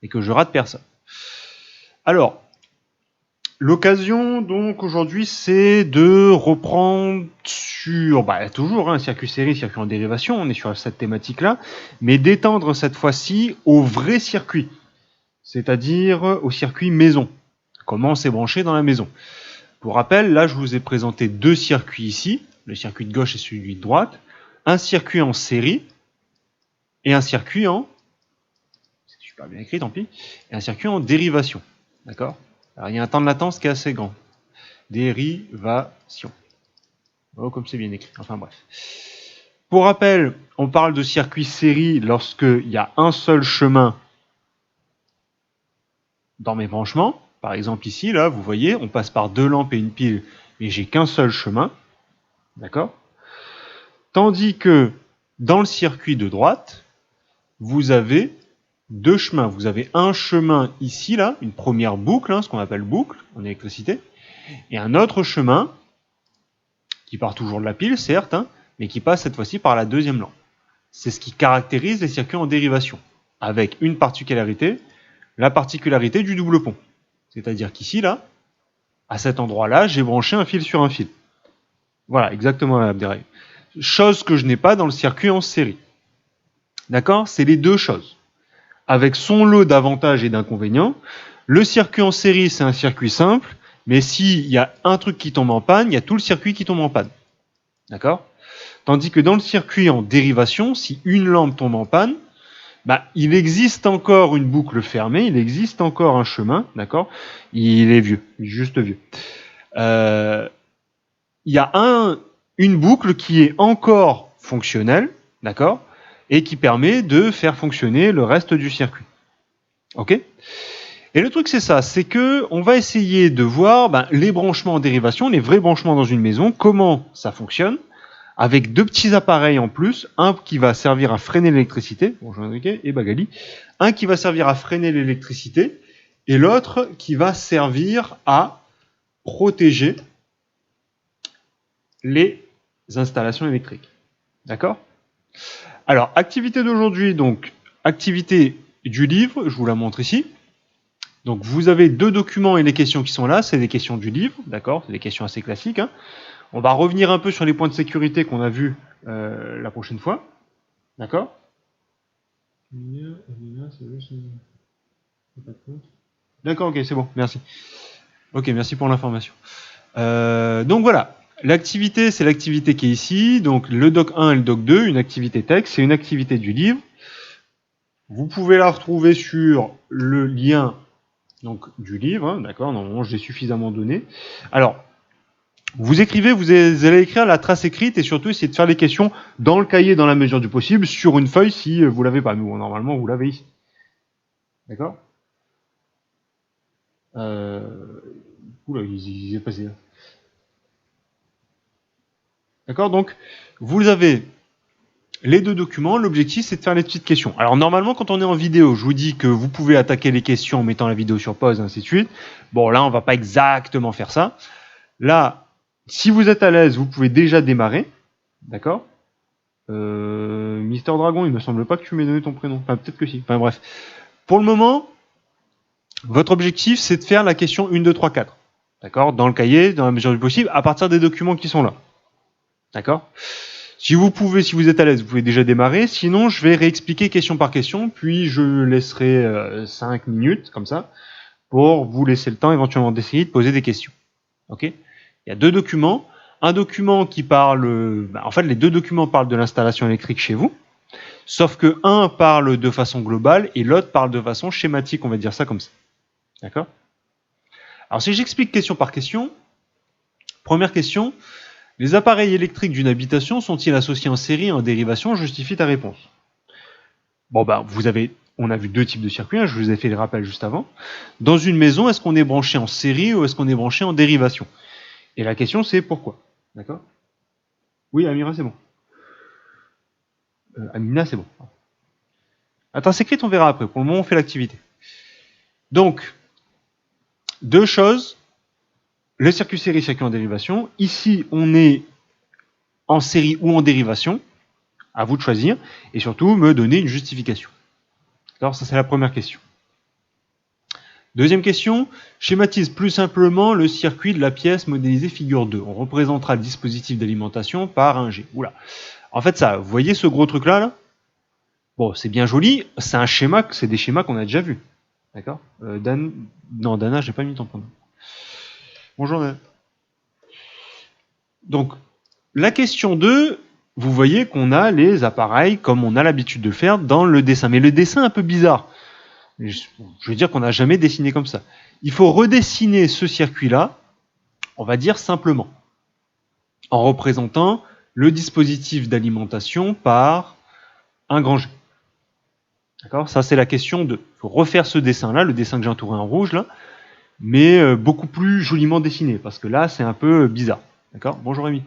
et que je rate personne. Alors, l'occasion, donc, aujourd'hui, c'est de reprendre sur, toujours, circuit série, circuit en dérivation, on est sur cette thématique-là, mais d'étendre cette fois-ci au vrai circuit, c'est-à-dire au circuit maison. Comment c'est branché dans la maison. Pour rappel, là, je vous ai présenté deux circuits ici, le circuit de gauche et celui de droite, un circuit en série et un circuit en... C'est super bien écrit, tant pis. Et un circuit en dérivation. D'accord? Alors, il y a un temps de latence qui est assez grand. Dérivation. Oh, comme c'est bien écrit. Enfin, bref. Pour rappel, on parle de circuit série lorsqu'il y a un seul chemin dans mes branchements. Par exemple, ici, là, vous voyez, on passe par deux lampes et une pile, mais j'ai qu'un seul chemin. D'accord? Tandis que dans le circuit de droite, vous avez deux chemins. Vous avez un chemin ici, là, une première boucle, ce qu'on appelle boucle en électricité, et un autre chemin qui part toujours de la pile, certes, mais qui passe cette fois-ci par la deuxième lampe. C'est ce qui caractérise les circuits en dérivation, avec une particularité, la particularité du double pont. C'est-à-dire qu'ici, là, à cet endroit-là, j'ai branché un fil sur un fil. Voilà, exactement la Abderrahim. Chose que je n'ai pas dans le circuit en série. D'accord? C'est les deux choses. Avec son lot d'avantages et d'inconvénients, le circuit en série, c'est un circuit simple, mais s'il y a un truc qui tombe en panne, il y a tout le circuit qui tombe en panne. D'accord? Tandis que dans le circuit en dérivation, si une lampe tombe en panne, il existe encore une boucle fermée, il existe encore un chemin, d'accord? Il est vieux, il est juste vieux. Il y a une boucle qui est encore fonctionnelle, d'accord? Et qui permet de faire fonctionner le reste du circuit. Ok? Et le truc c'est ça, c'est que on va essayer de voir les branchements en dérivation, les vrais branchements dans une maison, comment ça fonctionne, avec deux petits appareils en plus, un qui va servir à freiner l'électricité, bonjour Enrique et Bagali, un qui va servir à freiner l'électricité, et l'autre qui va servir à protéger les installations électriques. D'accord? Alors, activité d'aujourd'hui, donc, activité du livre, je vous la montre ici. Donc, vous avez deux documents et les questions qui sont là, c'est des questions du livre, d'accord? C'est des questions assez classiques. On va revenir un peu sur les points de sécurité qu'on a vus la prochaine fois. D'accord? D'accord, ok, c'est bon, merci. Ok, merci pour l'information. Donc voilà, l'activité, c'est l'activité qui est ici. Donc le doc 1 et le doc 2, une activité texte, c'est une activité du livre. Vous pouvez la retrouver sur le lien donc, du livre, d'accord? Normalement, je l'ai suffisamment donné. Alors, vous écrivez, vous allez écrire la trace écrite et surtout essayer de faire les questions dans le cahier dans la mesure du possible, sur une feuille si vous l'avez pas. Nous, normalement, vous l'avez ici. D'accord? Oula, il est passé là. D'accord? Donc, vous avez les deux documents, l'objectif c'est de faire les petites questions. Alors normalement quand on est en vidéo, je vous dis que vous pouvez attaquer les questions en mettant la vidéo sur pause, ainsi de suite. Bon là on va pas exactement faire ça. Là, si vous êtes à l'aise, vous pouvez déjà démarrer. D'accord? Mister Dragon, il me semble pas que tu m'aies donné ton prénom. Enfin peut-être que si. Enfin bref. Pour le moment, votre objectif c'est de faire la question 1, 2, 3, 4. D'accord? Dans le cahier, dans la mesure du possible, à partir des documents qui sont là. D'accord? Si vous pouvez, si vous êtes à l'aise, vous pouvez déjà démarrer. Sinon, je vais réexpliquer question par question, puis je laisserai 5 minutes, comme ça, pour vous laisser le temps éventuellement d'essayer de poser des questions. Ok? Il y a deux documents. Un document qui parle... en fait, les deux documents parlent de l'installation électrique chez vous, sauf que un parle de façon globale et l'autre parle de façon schématique, on va dire ça comme ça. D'accord? Alors, si j'explique question par question, première question... Les appareils électriques d'une habitation sont-ils associés en série et en dérivation? Justifie ta réponse. Bon, on a vu deux types de circuits, je vous ai fait le rappel juste avant. Dans une maison, est-ce qu'on est branché en série ou est-ce qu'on est branché en dérivation? Et la question, c'est pourquoi? D'accord? Oui, Amira, c'est bon. Amina, c'est bon. Attends, c'est écrit, on verra après. Pour le moment, on fait l'activité. Donc, deux choses. Le circuit série, circuit en dérivation. Ici, on est en série ou en dérivation. À vous de choisir. Et surtout, me donner une justification. Alors, ça, c'est la première question. Deuxième question, schématise plus simplement le circuit de la pièce modélisée figure 2. On représentera le dispositif d'alimentation par un G. Oula. En fait, ça, vous voyez ce gros truc-là là. Bon, c'est bien joli, c'est un schéma, c'est des schémas qu'on a déjà vus. D'accord Non, Dana, j'ai pas mis ton prénom. Bonjour Dana. Donc, la question 2, vous voyez qu'on a les appareils comme on a l'habitude de le faire dans le dessin. Mais le dessin est un peu bizarre. Je veux dire qu'on n'a jamais dessiné comme ça. Il faut redessiner ce circuit-là, on va dire simplement, en représentant le dispositif d'alimentation par un grand G. D'accord ? Ça, c'est la question 2. Il faut refaire ce dessin-là, le dessin que j'ai entouré en rouge, là, mais beaucoup plus joliment dessiné, parce que là, c'est un peu bizarre. D'accord ? Bonjour Rémi.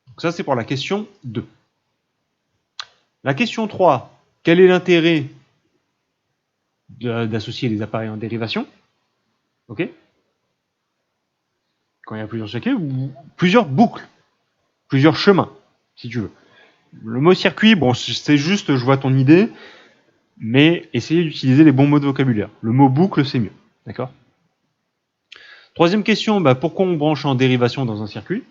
Donc ça, c'est pour la question 2. La question 3, quel est l'intérêt d'associer les appareils en dérivation ? Ok ? Quand il y a plusieurs circuits, ou plusieurs boucles, plusieurs chemins, si tu veux. Le mot circuit, bon, c'est juste, je vois ton idée, mais essayez d'utiliser les bons mots de vocabulaire. Le mot boucle, c'est mieux. D'accord ? Troisième question, pourquoi on branche en dérivation dans un circuit ?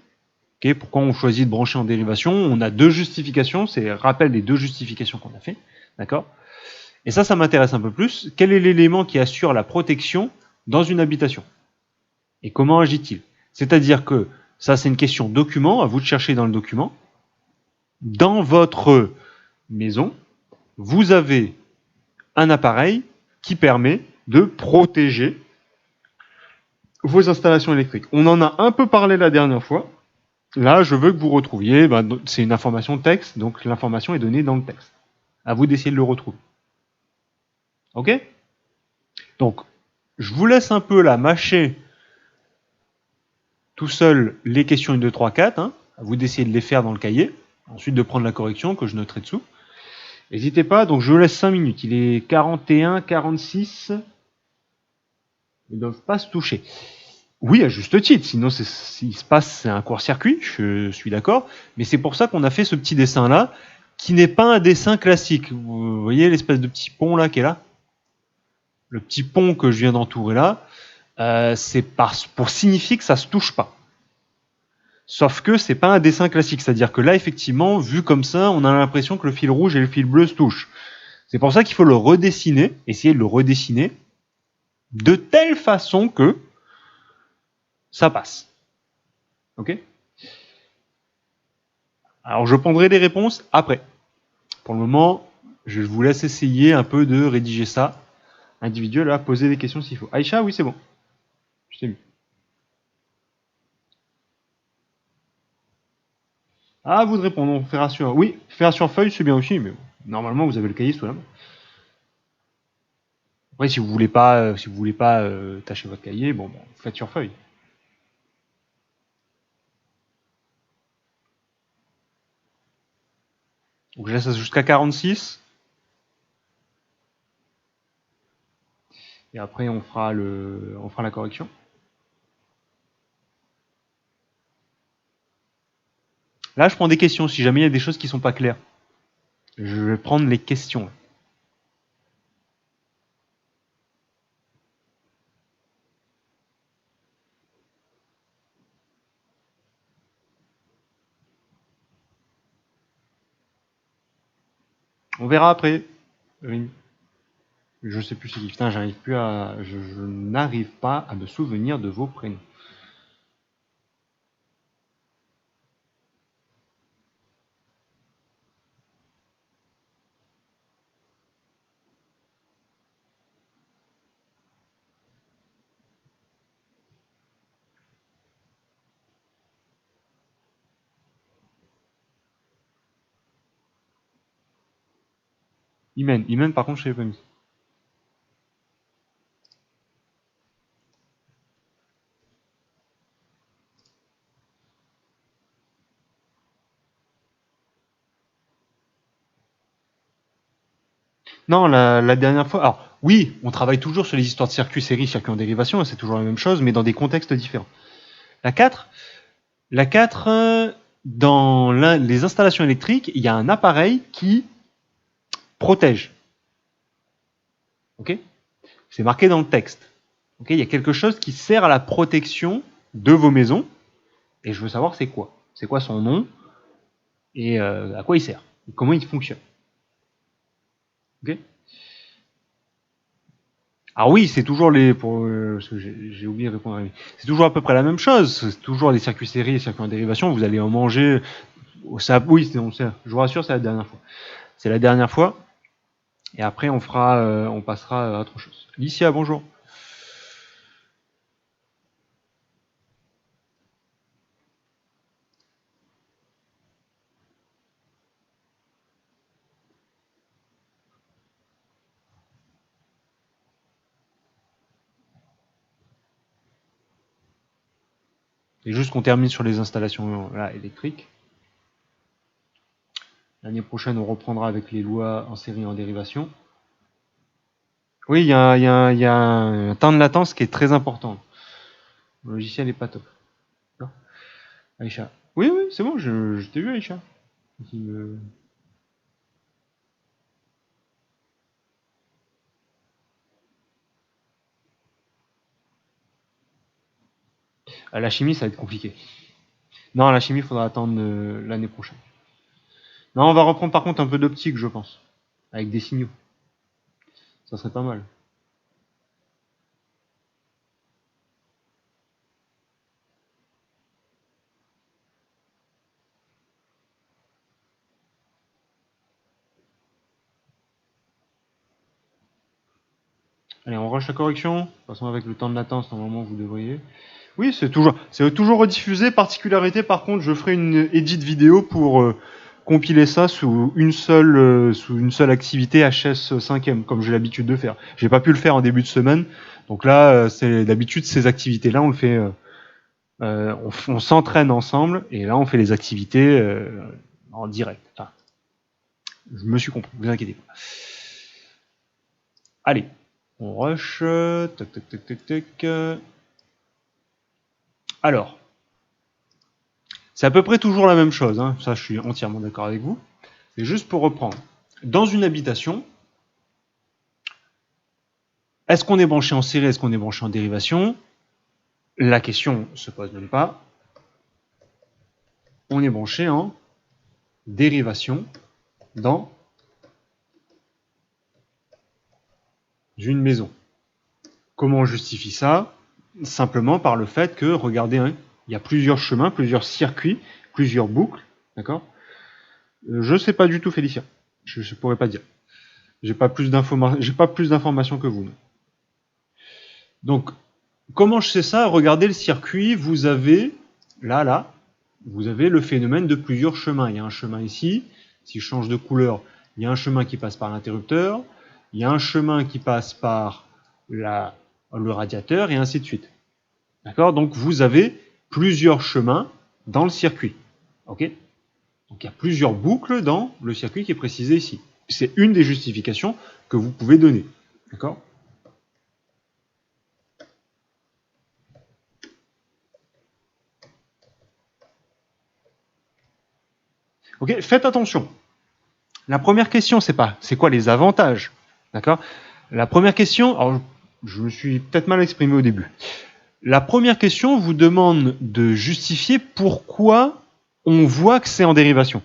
Okay, pourquoi on choisit de brancher en dérivation ? On a deux justifications, c'est rappel des deux justifications qu'on a fait. D'accord ? Et ça m'intéresse un peu plus. Quel est l'élément qui assure la protection dans une habitation ? Et comment agit-il ? C'est-à-dire que ça, c'est une question document, à vous de chercher dans le document. Dans votre maison, vous avez un appareil qui permet de protéger vos installations électriques. On en a un peu parlé la dernière fois. Là, je veux que vous retrouviez, c'est une information texte, donc l'information est donnée dans le texte. À vous d'essayer de le retrouver. Ok ? Donc, je vous laisse un peu là mâcher tout seul les questions 1, 2, 3, 4. À vous d'essayer de les faire dans le cahier. Ensuite de prendre la correction que je noterai dessous. N'hésitez pas, donc je vous laisse 5 minutes. Il est 41, 46. Ils ne doivent pas se toucher. Oui, à juste titre, sinon s'il se passe, c'est un court-circuit, je suis d'accord. Mais c'est pour ça qu'on a fait ce petit dessin-là, qui n'est pas un dessin classique. Vous voyez l'espèce de petit pont là qui est là ? Le petit pont que je viens d'entourer là, c'est pour signifier que ça se touche pas. Sauf que c'est pas un dessin classique, c'est-à-dire que là, effectivement, vu comme ça, on a l'impression que le fil rouge et le fil bleu se touchent. C'est pour ça qu'il faut le redessiner, essayer de le redessiner, de telle façon que ça passe. Ok ? Alors, je prendrai les réponses après. Pour le moment, je vous laisse essayer un peu de rédiger ça individuel, là, poser des questions s'il faut. Aïcha, oui, c'est bon. Je t'ai mis. Ah, vous de répondre, on fera sur... Oui, faire sur feuille, c'est bien aussi, mais normalement, vous avez le cahier sous la main. Après, si vous voulez pas tâcher votre cahier, bon, faites sur feuille. Donc, je laisse jusqu'à 46. Et après, on fera la correction. Là, je prends des questions. Si jamais il y a des choses qui sont pas claires, je vais prendre les questions. On verra après. Oui. Je sais plus c'est qui. Putain, je n'arrive pas à me souvenir de vos prénoms. Imen, par contre, je ne l'ai pas mis. Non, la dernière fois. Alors, oui, on travaille toujours sur les histoires de circuits série, circuits en dérivation, c'est toujours la même chose, mais dans des contextes différents. La 4, dans les installations électriques, il y a un appareil qui protège. Ok? C'est marqué dans le texte. Ok? Il y a quelque chose qui sert à la protection de vos maisons, et je veux savoir c'est quoi. C'est quoi son nom, et à quoi il sert, et comment il fonctionne. Ok? Alors oui, c'est toujours parce que j'ai oublié de répondre à lui. C'est toujours à peu près la même chose. C'est toujours des circuits séries et circuits en dérivation. Vous allez en manger. Oui, je vous rassure, c'est la dernière fois. C'est la dernière fois. Et après, on passera à autre chose. Licia, bonjour. Et juste qu'on termine sur les installations là, électriques. L'année prochaine, on reprendra avec les lois en série et en dérivation. Oui, il y a un temps de latence qui est très important. Le logiciel n'est pas top. Non, Aïcha. Oui, oui, c'est bon, je t'ai vu, Aïcha. La chimie, ça va être compliqué. Non, la chimie, il faudra attendre l'année prochaine. Non, on va reprendre par contre un peu d'optique, je pense. Avec des signaux. Ça serait pas mal. Allez, on rush la correction. De toute façon, avec le temps de latence, normalement, vous devriez. Oui, c'est toujours rediffusé. Particularité, par contre, je ferai une edit vidéo pour compiler ça sous une seule activité HS 5e, comme j'ai l'habitude de faire. J'ai pas pu le faire en début de semaine. Donc là, c'est d'habitude, ces activités-là, on le fait. On s'entraîne ensemble et là, on fait les activités en direct. Enfin, je me suis compris, vous inquiétez pas. Allez, on rush. Tac, tac, tac, tac, tac. Alors, c'est à peu près toujours la même chose. Hein. Ça, je suis entièrement d'accord avec vous. C'est juste pour reprendre. Dans une habitation, est-ce qu'on est branché en série, est-ce qu'on est branché en dérivation? La question ne se pose même pas. On est branché en dérivation dans une maison. Comment on justifie ça? Simplement par le fait que, regardez, hein, il y a plusieurs chemins, plusieurs circuits, plusieurs boucles, d'accord? Je ne sais pas du tout, Félicia. Je ne pourrais pas dire. J'ai pas plus d'informations que vous. Non. Donc, comment je sais ça? Regardez le circuit, vous avez, là, vous avez le phénomène de plusieurs chemins. Il y a un chemin ici, si je change de couleur, il y a un chemin qui passe par l'interrupteur, il y a un chemin qui passe par le radiateur, et ainsi de suite. D'accord? Donc vous avez plusieurs chemins dans le circuit. Ok? Donc il y a plusieurs boucles dans le circuit qui est précisé ici. C'est une des justifications que vous pouvez donner. D'accord? Ok, faites attention. La première question, c'est quoi les avantages? D'accord? La première question, alors je me suis peut-être mal exprimé au début. La première question vous demande de justifier pourquoi on voit que c'est en dérivation.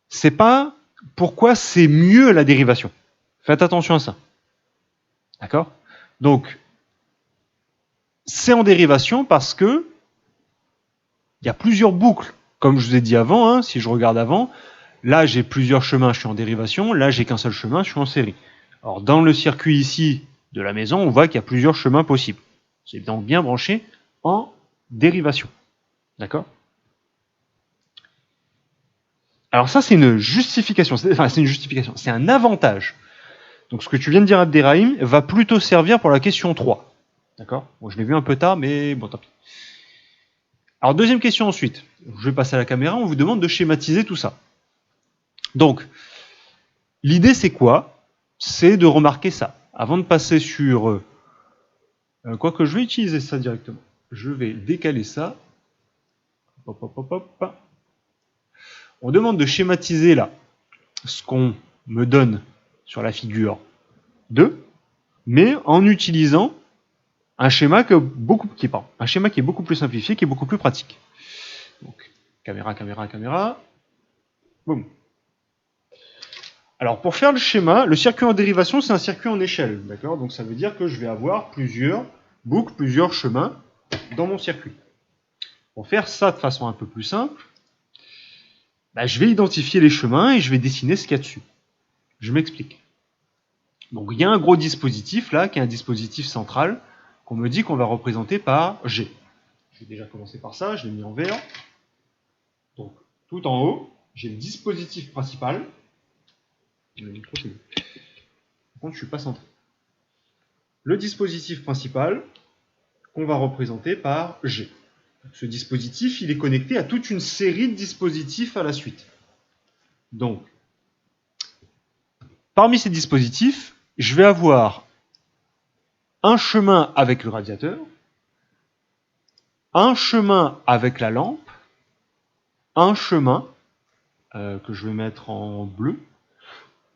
C'est pas pourquoi c'est mieux la dérivation. Faites attention à ça. D'accord? Donc, c'est en dérivation parce que il y a plusieurs boucles. Comme je vous ai dit avant, hein, si je regarde avant, là j'ai plusieurs chemins, je suis en dérivation, là j'ai qu'un seul chemin, je suis en série. Alors dans le circuit ici de la maison, on voit qu'il y a plusieurs chemins possibles. C'est donc bien branché en dérivation. D'accord? Alors ça c'est une justification, c'est un avantage. Donc ce que tu viens de dire Abderrahim va plutôt servir pour la question 3. D'accord? Bon, je l'ai vu un peu tard, mais bon, tant pis. Alors, deuxième question ensuite. Je vais passer à la caméra, on vous demande de schématiser tout ça. Donc, l'idée c'est quoi? C'est de remarquer ça. Avant de passer sur... quoique je vais utiliser ça directement. Je vais décaler ça. Hop, hop, hop, hop. On demande de schématiser là ce qu'on me donne sur la figure 2. mais en utilisant un schéma qui est beaucoup plus simplifié, qui est beaucoup plus pratique. Donc, caméra, caméra, caméra. Boum. Alors, pour faire le schéma, le circuit en dérivation, c'est un circuit en échelle, d'accord? Donc, ça veut dire que je vais avoir plusieurs boucles, plusieurs chemins dans mon circuit. Pour faire ça de façon un peu plus simple, je vais identifier les chemins et je vais dessiner ce qu'il y a dessus. Je m'explique. Donc, il y a un gros dispositif là, qui est un dispositif central, qu'on me dit qu'on va représenter par G. Je vais déjà commencer par ça, je l'ai mis en vert. Donc, tout en haut, j'ai le dispositif principal. Par contre, je ne suis pas centré. Le dispositif principal qu'on va représenter par G. Ce dispositif, il est connecté à toute une série de dispositifs à la suite. Donc, parmi ces dispositifs, je vais avoir un chemin avec le radiateur, un chemin avec la lampe, un chemin que je vais mettre en bleu.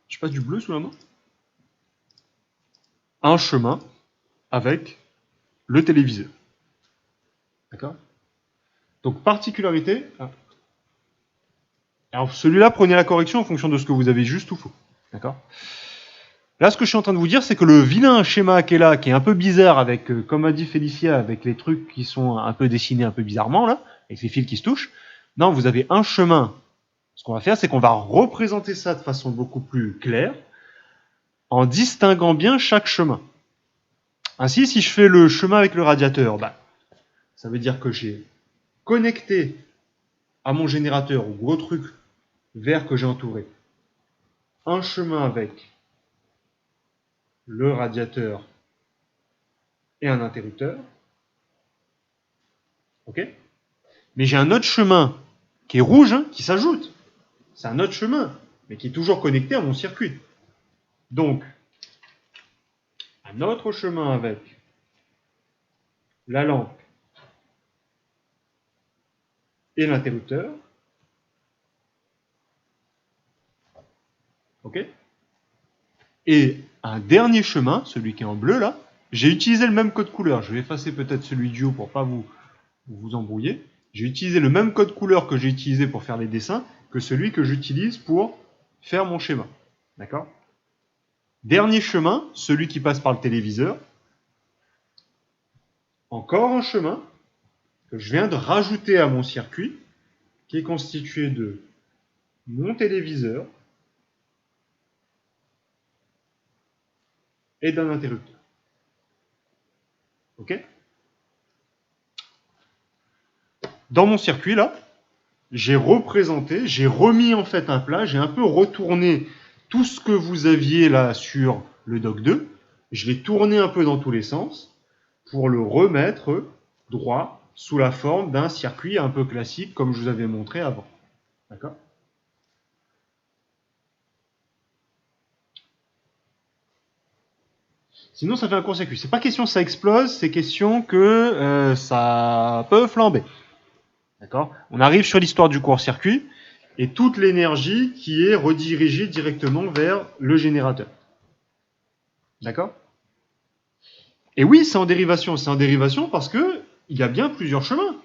Je passe du bleu sous la main. Un chemin avec le téléviseur. D'accord? Donc, particularité. Alors, celui-là, prenez la correction en fonction de ce que vous avez juste ou faux. D'accord? Là, ce que je suis en train de vous dire, c'est que le vilain schéma qui est là, qui est un peu bizarre, avec, comme a dit Félicia, avec les trucs qui sont un peu dessinés un peu bizarrement, là, avec ces fils qui se touchent, non, vous avez un chemin. Ce qu'on va faire, c'est qu'on va représenter ça de façon beaucoup plus claire, en distinguant bien chaque chemin. Ainsi, si je fais le chemin avec le radiateur, ça veut dire que j'ai connecté à mon générateur, au gros truc vert que j'ai entouré, un chemin avec le radiateur et un interrupteur. Ok? Mais j'ai un autre chemin qui est rouge, qui s'ajoute. C'est un autre chemin, mais qui est toujours connecté à mon circuit. Donc, un autre chemin avec la lampe et l'interrupteur. Ok? Et un dernier chemin, celui qui est en bleu là, j'ai utilisé le même code couleur. Je vais effacer peut-être celui du haut pour pas vous embrouiller. J'ai utilisé le même code couleur que j'ai utilisé pour faire les dessins que celui que j'utilise pour faire mon schéma. D'accord? Dernier chemin, celui qui passe par le téléviseur. Encore un chemin que je viens de rajouter à mon circuit, qui est constitué de mon téléviseur et d'un interrupteur. Ok? Dans mon circuit, là, j'ai représenté, j'ai remis en fait un plat, j'ai un peu retourné tout ce que vous aviez là sur le doc 2, je l'ai tourné un peu dans tous les sens pour le remettre droit sous la forme d'un circuit un peu classique comme je vous avais montré avant. D'accord? Sinon, ça fait un court-circuit. C'est pas question que ça explose, c'est question que ça peut flamber. D'accord? On arrive sur l'histoire du court-circuit et toute l'énergie qui est redirigée directement vers le générateur. D'accord? Et oui, c'est en dérivation. C'est en dérivation parce que il y a bien plusieurs chemins.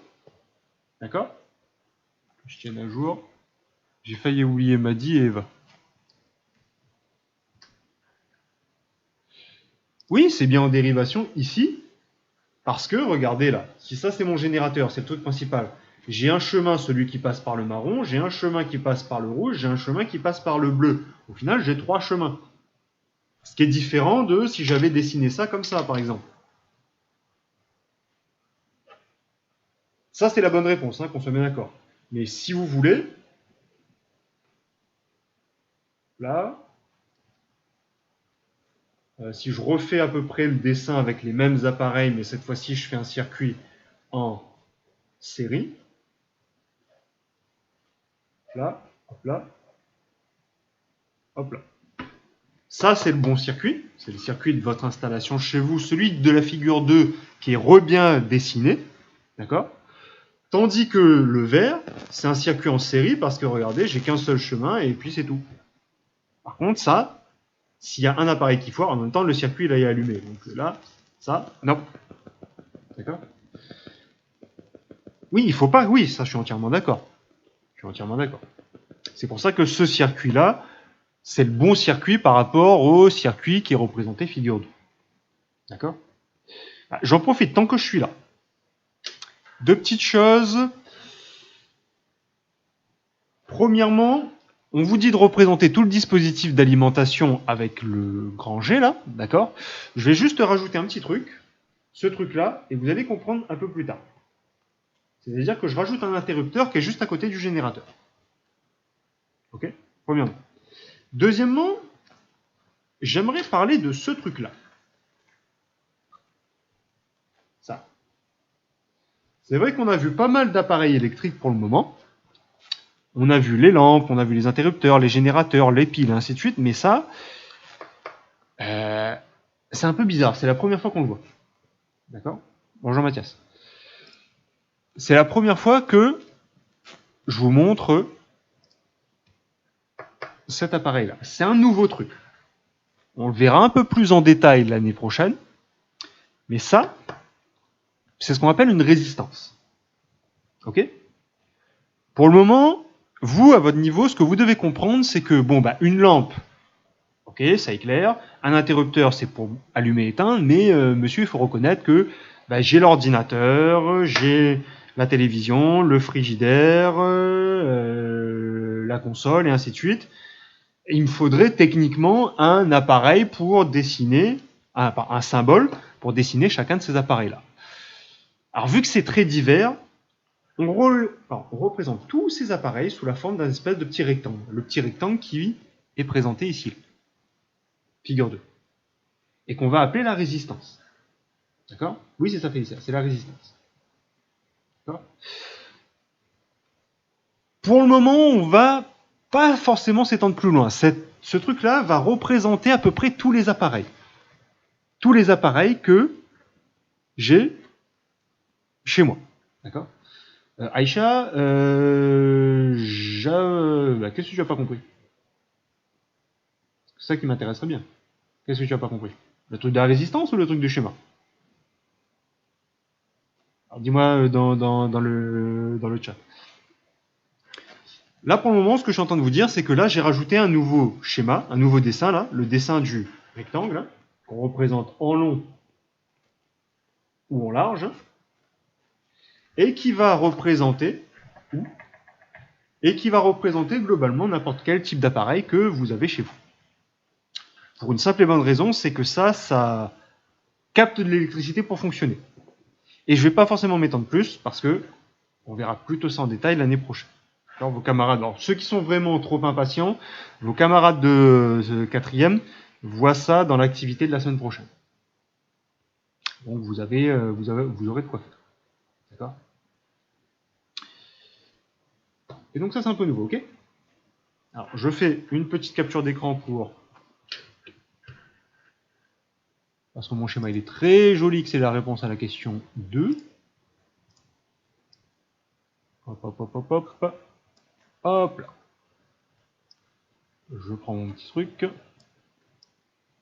D'accord? Je tiens à jour. J'ai failli oublier Maddy et Eva. Oui, c'est bien en dérivation ici, parce que, regardez là, si ça c'est mon générateur, c'est le truc principal, j'ai un chemin, celui qui passe par le marron, j'ai un chemin qui passe par le rouge, j'ai un chemin qui passe par le bleu. Au final, j'ai 3 chemins. Ce qui est différent de si j'avais dessiné ça comme ça, par exemple. Ça, c'est la bonne réponse, qu'on soit bien d'accord. Mais si vous voulez, là, si je refais à peu près le dessin avec les mêmes appareils, mais cette fois-ci, je fais un circuit en série. Là, hop là, hop là. Ça, c'est le bon circuit. C'est le circuit de votre installation chez vous, celui de la figure 2 qui est bien dessiné. D'accord? Tandis que le vert, c'est un circuit en série parce que regardez, j'ai qu'un seul chemin et puis c'est tout. Par contre, ça s'il y a un appareil qui foire, en même temps, le circuit là, est allumé. Donc là, ça, non. D'accord? Oui, il faut pas. Oui, ça, je suis entièrement d'accord. Je suis entièrement d'accord. C'est pour ça que ce circuit-là, c'est le bon circuit par rapport au circuit qui est représenté figure 2. D'accord? J'en profite tant que je suis là. Deux petites choses. Premièrement, on vous dit de représenter tout le dispositif d'alimentation avec le grand G là, d'accord? Je vais juste rajouter un petit truc, ce truc-là, et vous allez comprendre un peu plus tard. C'est-à-dire que je rajoute un interrupteur qui est juste à côté du générateur. Ok? Premièrement. Deuxièmement, j'aimerais parler de ce truc-là. Ça. C'est vrai qu'on a vu pas mal d'appareils électriques pour le moment. On a vu les lampes, on a vu les interrupteurs, les générateurs, les piles, et ainsi de suite, mais ça, c'est un peu bizarre. C'est la première fois qu'on le voit. D'accord? Bonjour Mathias. C'est la première fois que je vous montre cet appareil-là. C'est un nouveau truc. On le verra un peu plus en détail l'année prochaine. Mais ça, c'est ce qu'on appelle une résistance. Ok? Pour le moment, vous, à votre niveau, ce que vous devez comprendre, c'est que, bon, bah, une lampe, ok, ça éclaire. Un interrupteur, c'est pour allumer et éteindre. Mais, monsieur, il faut reconnaître que bah, j'ai l'ordinateur, j'ai la télévision, le frigidaire, la console, et ainsi de suite. Et il me faudrait techniquement un appareil pour dessiner, un symbole pour dessiner chacun de ces appareils-là. Alors, vu que c'est très divers, on représente tous ces appareils sous la forme d'un espèce de petit rectangle. Le petit rectangle qui est présenté ici, figure 2. Et qu'on va appeler la résistance. D'accord? Oui, c'est ça, Félicia, c'est la résistance. D'accord? Pour le moment, on va pas forcément s'étendre plus loin. Ce truc-là va représenter à peu près tous les appareils. Tous les appareils que j'ai chez moi. D'accord? Aïcha, qu'est-ce que tu n'as pas compris? C'est ça qui m'intéresserait bien. Qu'est-ce que tu n'as pas compris? Le truc de la résistance ou le truc du schéma? Alors dis-moi dans le chat. Là, pour le moment, ce que je suis en train de vous dire, c'est que là, j'ai rajouté un nouveau schéma, un nouveau dessin, là, le dessin du rectangle, hein, qu'on représente en long ou en large, et qui va représenter globalement n'importe quel type d'appareil que vous avez chez vous. Pour une simple et bonne raison, c'est que ça capte de l'électricité pour fonctionner. Et je ne vais pas forcément m'étendre plus, parce que on verra plutôt ça en détail l'année prochaine. Alors, vos camarades, alors ceux qui sont vraiment trop impatients, vos camarades de quatrième voient ça dans l'activité de la semaine prochaine. Donc vous aurez de quoi faire. D'accord? Et donc ça c'est un peu nouveau, ok? Alors je fais une petite capture d'écran parce que mon schéma il est très joli, que c'est la réponse à la question 2. Hop, hop, hop, hop, hop. Hop là. Je prends mon petit truc.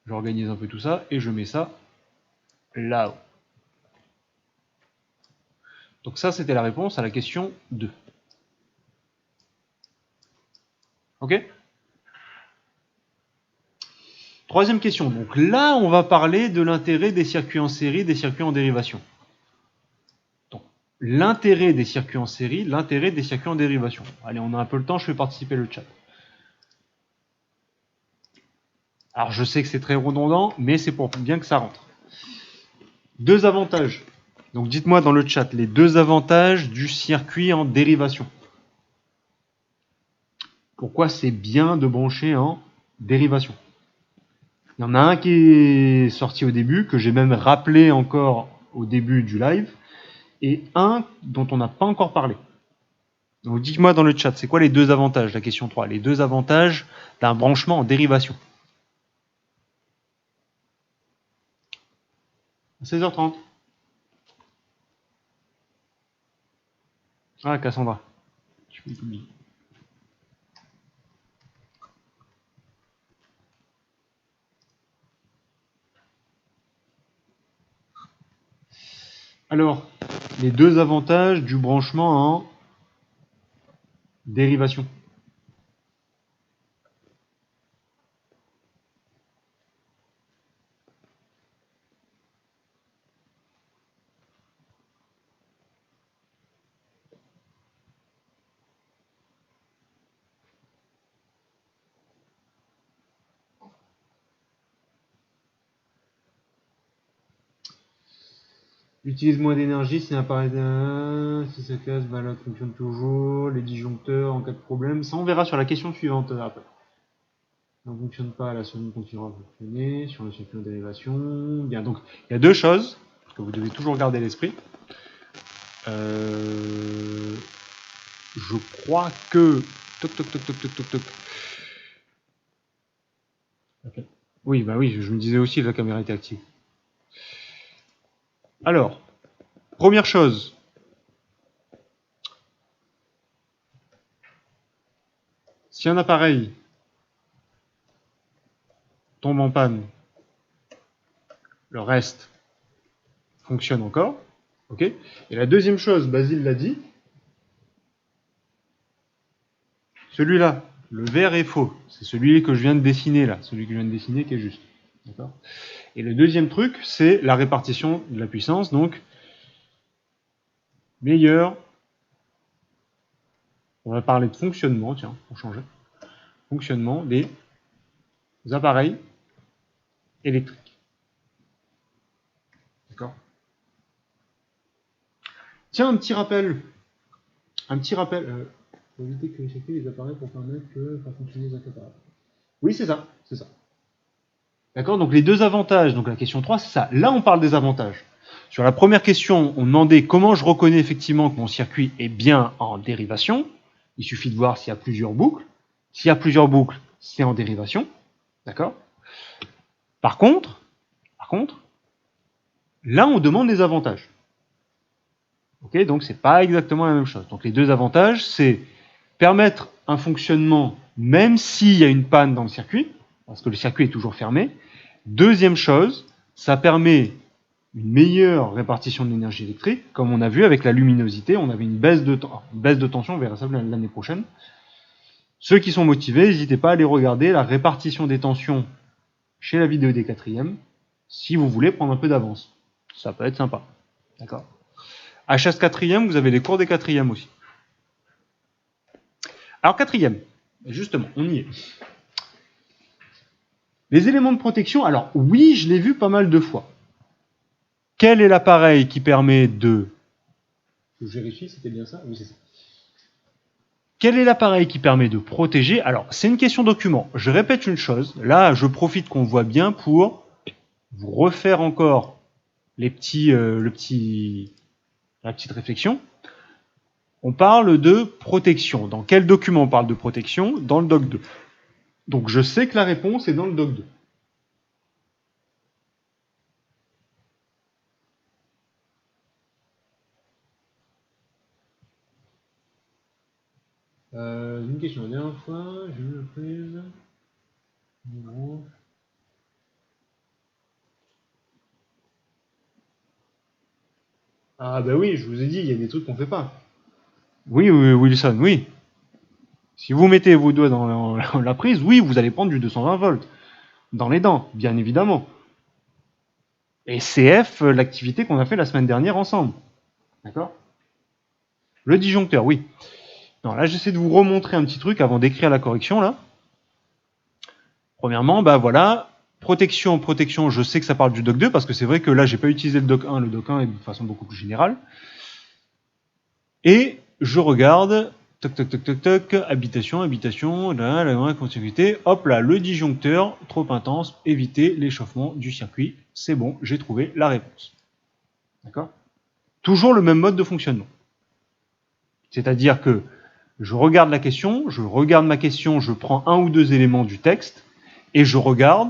J'organise un peu tout ça et je mets ça là-haut. Donc ça, c'était la réponse à la question 2. Ok? Troisième question. Donc là, on va parler de l'intérêt des circuits en série, des circuits en dérivation. Donc, l'intérêt des circuits en série, l'intérêt des circuits en dérivation. Allez, on a un peu le temps, je fais participer le chat. Alors je sais que c'est très redondant, mais c'est pour bien que ça rentre. Deux avantages. Donc dites-moi dans le chat les deux avantages du circuit en dérivation. Pourquoi c'est bien de brancher en dérivation? Il y en a un qui est sorti au début, que j'ai même rappelé encore au début du live, et un dont on n'a pas encore parlé. Donc dites-moi dans le chat, c'est quoi les deux avantages, la question 3, les deux avantages d'un branchement en dérivation? 16h30. Ah, Cassandra. Je vais t'oublier. Alors, les deux avantages du branchement en dérivation. Utilise moins d'énergie si l'appareil si ça casse, bah là fonctionne toujours. Les disjoncteurs en cas de problème. Ça on verra sur la question suivante après. Ça ne fonctionne pas, la sonde continuera à fonctionner sur le circuit de dérivation. Bien, donc il y a deux choses que vous devez toujours garder à l'esprit. Je crois que toc toc toc toc toc toc toc. Okay. Oui, bah oui, je me disais aussi que la caméra était active. Alors, première chose. Si un appareil tombe en panne, le reste fonctionne encore. Ok. Et la deuxième chose, Basile l'a dit, celui-là, le vert est faux. C'est celui que je viens de dessiner là, celui que je viens de dessiner qui est juste. D'accord. Et le deuxième truc, c'est la répartition de la puissance. Donc, meilleur. On va parler de fonctionnement, tiens, pour changer. Fonctionnement des appareils électriques. D'accord. Tiens, un petit rappel. Pour éviter que l'échec les appareils pour permettre que faire fonctionner les appareils. Oui, c'est ça, c'est ça. D'accord. Donc les deux avantages. Donc la question 3, c'est ça. Là, on parle des avantages. Sur la première question, on demandait comment je reconnais effectivement que mon circuit est bien en dérivation. Il suffit de voir s'il y a plusieurs boucles. S'il y a plusieurs boucles, c'est en dérivation. D'accord. Par contre, là, on demande des avantages. Ok, donc c'est pas exactement la même chose. Donc les deux avantages, c'est permettre un fonctionnement même s'il y a une panne dans le circuit, parce que le circuit est toujours fermé. Deuxième chose, ça permet une meilleure répartition de l'énergie électrique, comme on a vu avec la luminosité, on avait une baisse de tension, on verra ça l'année prochaine. Ceux qui sont motivés, n'hésitez pas à aller regarder la répartition des tensions chez la vidéo des quatrièmes, si vous voulez prendre un peu d'avance. Ça peut être sympa. D'accord. HS quatrième, vous avez les cours des quatrièmes aussi. Alors quatrième, justement, on y est. Les éléments de protection, alors oui, je l'ai vu pas mal de fois. Quel est l'appareil qui permet de... Je vérifie, c'était bien ça? Oui, c'est ça. Quel est l'appareil qui permet de protéger? Alors, c'est une question document. Je répète une chose. Là, je profite qu'on voit bien pour vous refaire encore la petite réflexion. On parle de protection. Dans quel document on parle de protection? Dans le doc 2. Donc, je sais que la réponse est dans le doc 2. Une question. La dernière fois, j'ai eu la prise. Ah bah oui, je vous ai dit, il y a des trucs qu'on fait pas. Oui, Wilson, oui. Si vous mettez vos doigts dans la prise, oui, vous allez prendre du 220 volts. Dans les dents, bien évidemment. Et CF, l'activité qu'on a fait la semaine dernière ensemble. D'accord? Le disjoncteur, oui. Non, là, j'essaie de vous remontrer un petit truc avant d'écrire la correction, là. Premièrement, bah voilà, protection, je sais que ça parle du doc 2, parce que c'est vrai que là, j'ai pas utilisé le doc 1. Le doc 1 est de façon beaucoup plus générale. Et je regarde, toc, toc, toc, toc, toc, habitation, là, la continuité, hop là, le disjoncteur, trop intense, éviter l'échauffement du circuit. C'est bon, j'ai trouvé la réponse. D'accord? Toujours le même mode de fonctionnement. C'est-à-dire que je regarde la question, je prends un ou deux éléments du texte, et je regarde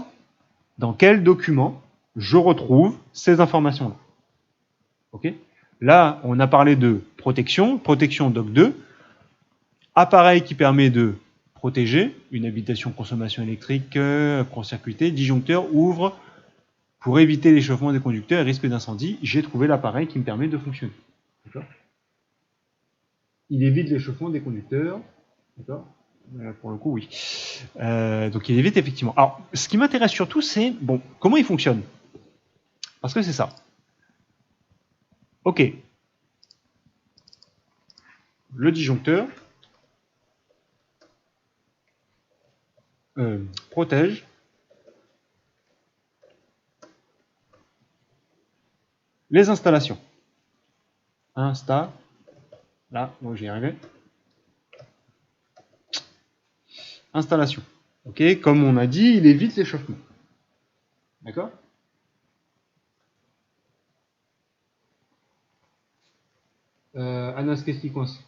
dans quel document je retrouve ces informations-là. Ok? Là, on a parlé de protection doc 2, appareil qui permet de protéger une habitation consommation électrique, court-circuité, disjoncteur ouvre Pour éviter l'échauffement des conducteurs et risque d'incendie, j'ai trouvé l'appareil qui me permet de fonctionner. D'accord ? Il évite l'échauffement des conducteurs. D'accord ? Pour le coup, oui. Donc il évite effectivement. Alors, ce qui m'intéresse surtout, c'est bon, comment il fonctionne. Parce que c'est ça. Ok. Le disjoncteur protège les installations. Là, moi j'y arrivé. Installation. Ok, comme on a dit, il évite l'échauffement. D'accord ? Anas, qu'est-ce qui coince ?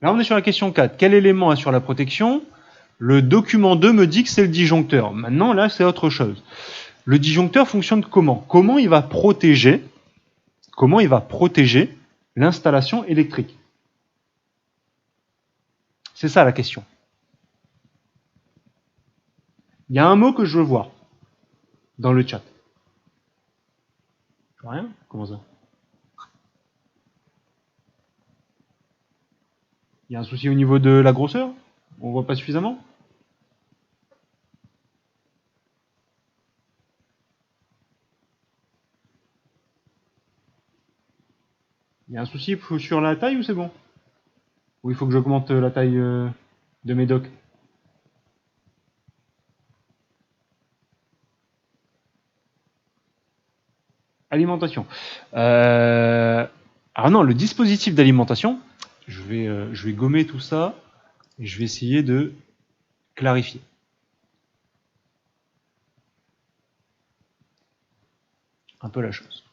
Là, on est sur la question 4. Quel élément assure la protection ? Le document 2 me dit que c'est le disjoncteur. Maintenant, là, c'est autre chose. Le disjoncteur fonctionne comment ? Comment il va protéger l'installation électrique ? C'est ça la question. Il y a un mot que je veux voir dans le chat. Rien ? Comment ça ? Il y a un souci au niveau de la grosseur ? On voit pas suffisamment ? Il y a un souci sur la taille ou c'est bon ? Ou il faut que j'augmente la taille de mes docks ? Alimentation. Alors non, le dispositif d'alimentation, je vais gommer tout ça et je vais essayer de clarifier. Un peu la chose.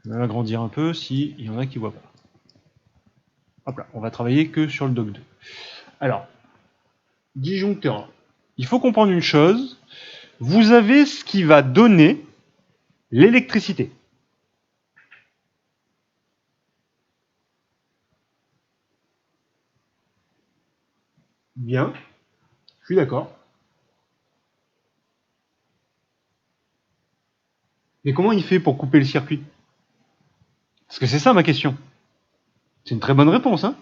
Je vais l'agrandir un peu s'il y en a qui ne voient pas. Hop là, on va travailler que sur le dock 2. Alors, disjoncteur. Il faut comprendre une chose. Vous avez ce qui va donner l'électricité. Bien, je suis d'accord. Mais comment il fait pour couper le circuit ? Parce que c'est ça ma question. C'est une très bonne réponse, hein ?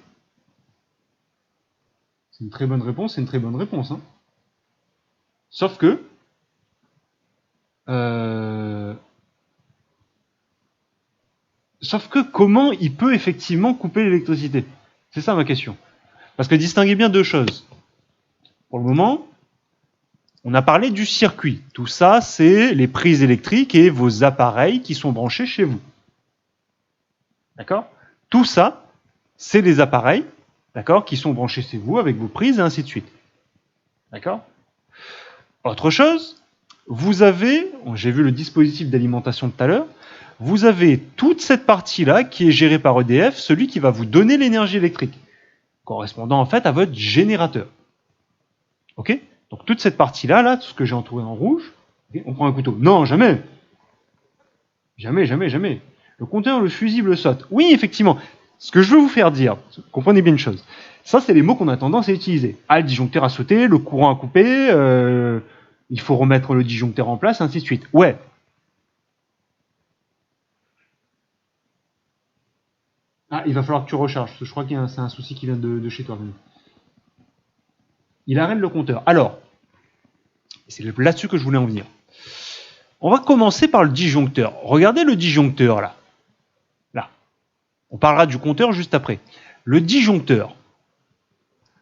C'est une très bonne réponse, hein ? Sauf que, comment il peut effectivement couper l'électricité ? C'est ça ma question. Parce que distinguez bien deux choses. Pour le moment, on a parlé du circuit. Tout ça, c'est les prises électriques et vos appareils qui sont branchés chez vous. D'accord ? Tout ça, c'est les appareils, d'accord, qui sont branchés chez vous avec vos prises et ainsi de suite. D'accord ? Autre chose, vous avez, j'ai vu le dispositif d'alimentation tout à l'heure, vous avez toute cette partie-là qui est gérée par EDF, celui qui va vous donner l'énergie électrique, correspondant en fait à votre générateur. Ok ? Donc toute cette partie-là, là, tout ce que j'ai entouré en rouge, okay, on prend un couteau. Non, jamais. Jamais, jamais, jamais. Le compteur, le fusible saute. Oui, effectivement. Ce que je veux vous faire dire, comprenez bien une chose. Ça, c'est les mots qu'on a tendance à utiliser. Ah, le disjoncteur a sauté, le courant a coupé, il faut remettre le disjoncteur en place, ainsi de suite. Ouais. Ah, il va falloir que tu recharges, parce que je crois que c'est un souci qui vient de chez toi. Il arrête le compteur. Alors, c'est là-dessus que je voulais en venir. On va commencer par le disjoncteur. Regardez le disjoncteur, là. Là. On parlera du compteur juste après. Le disjoncteur,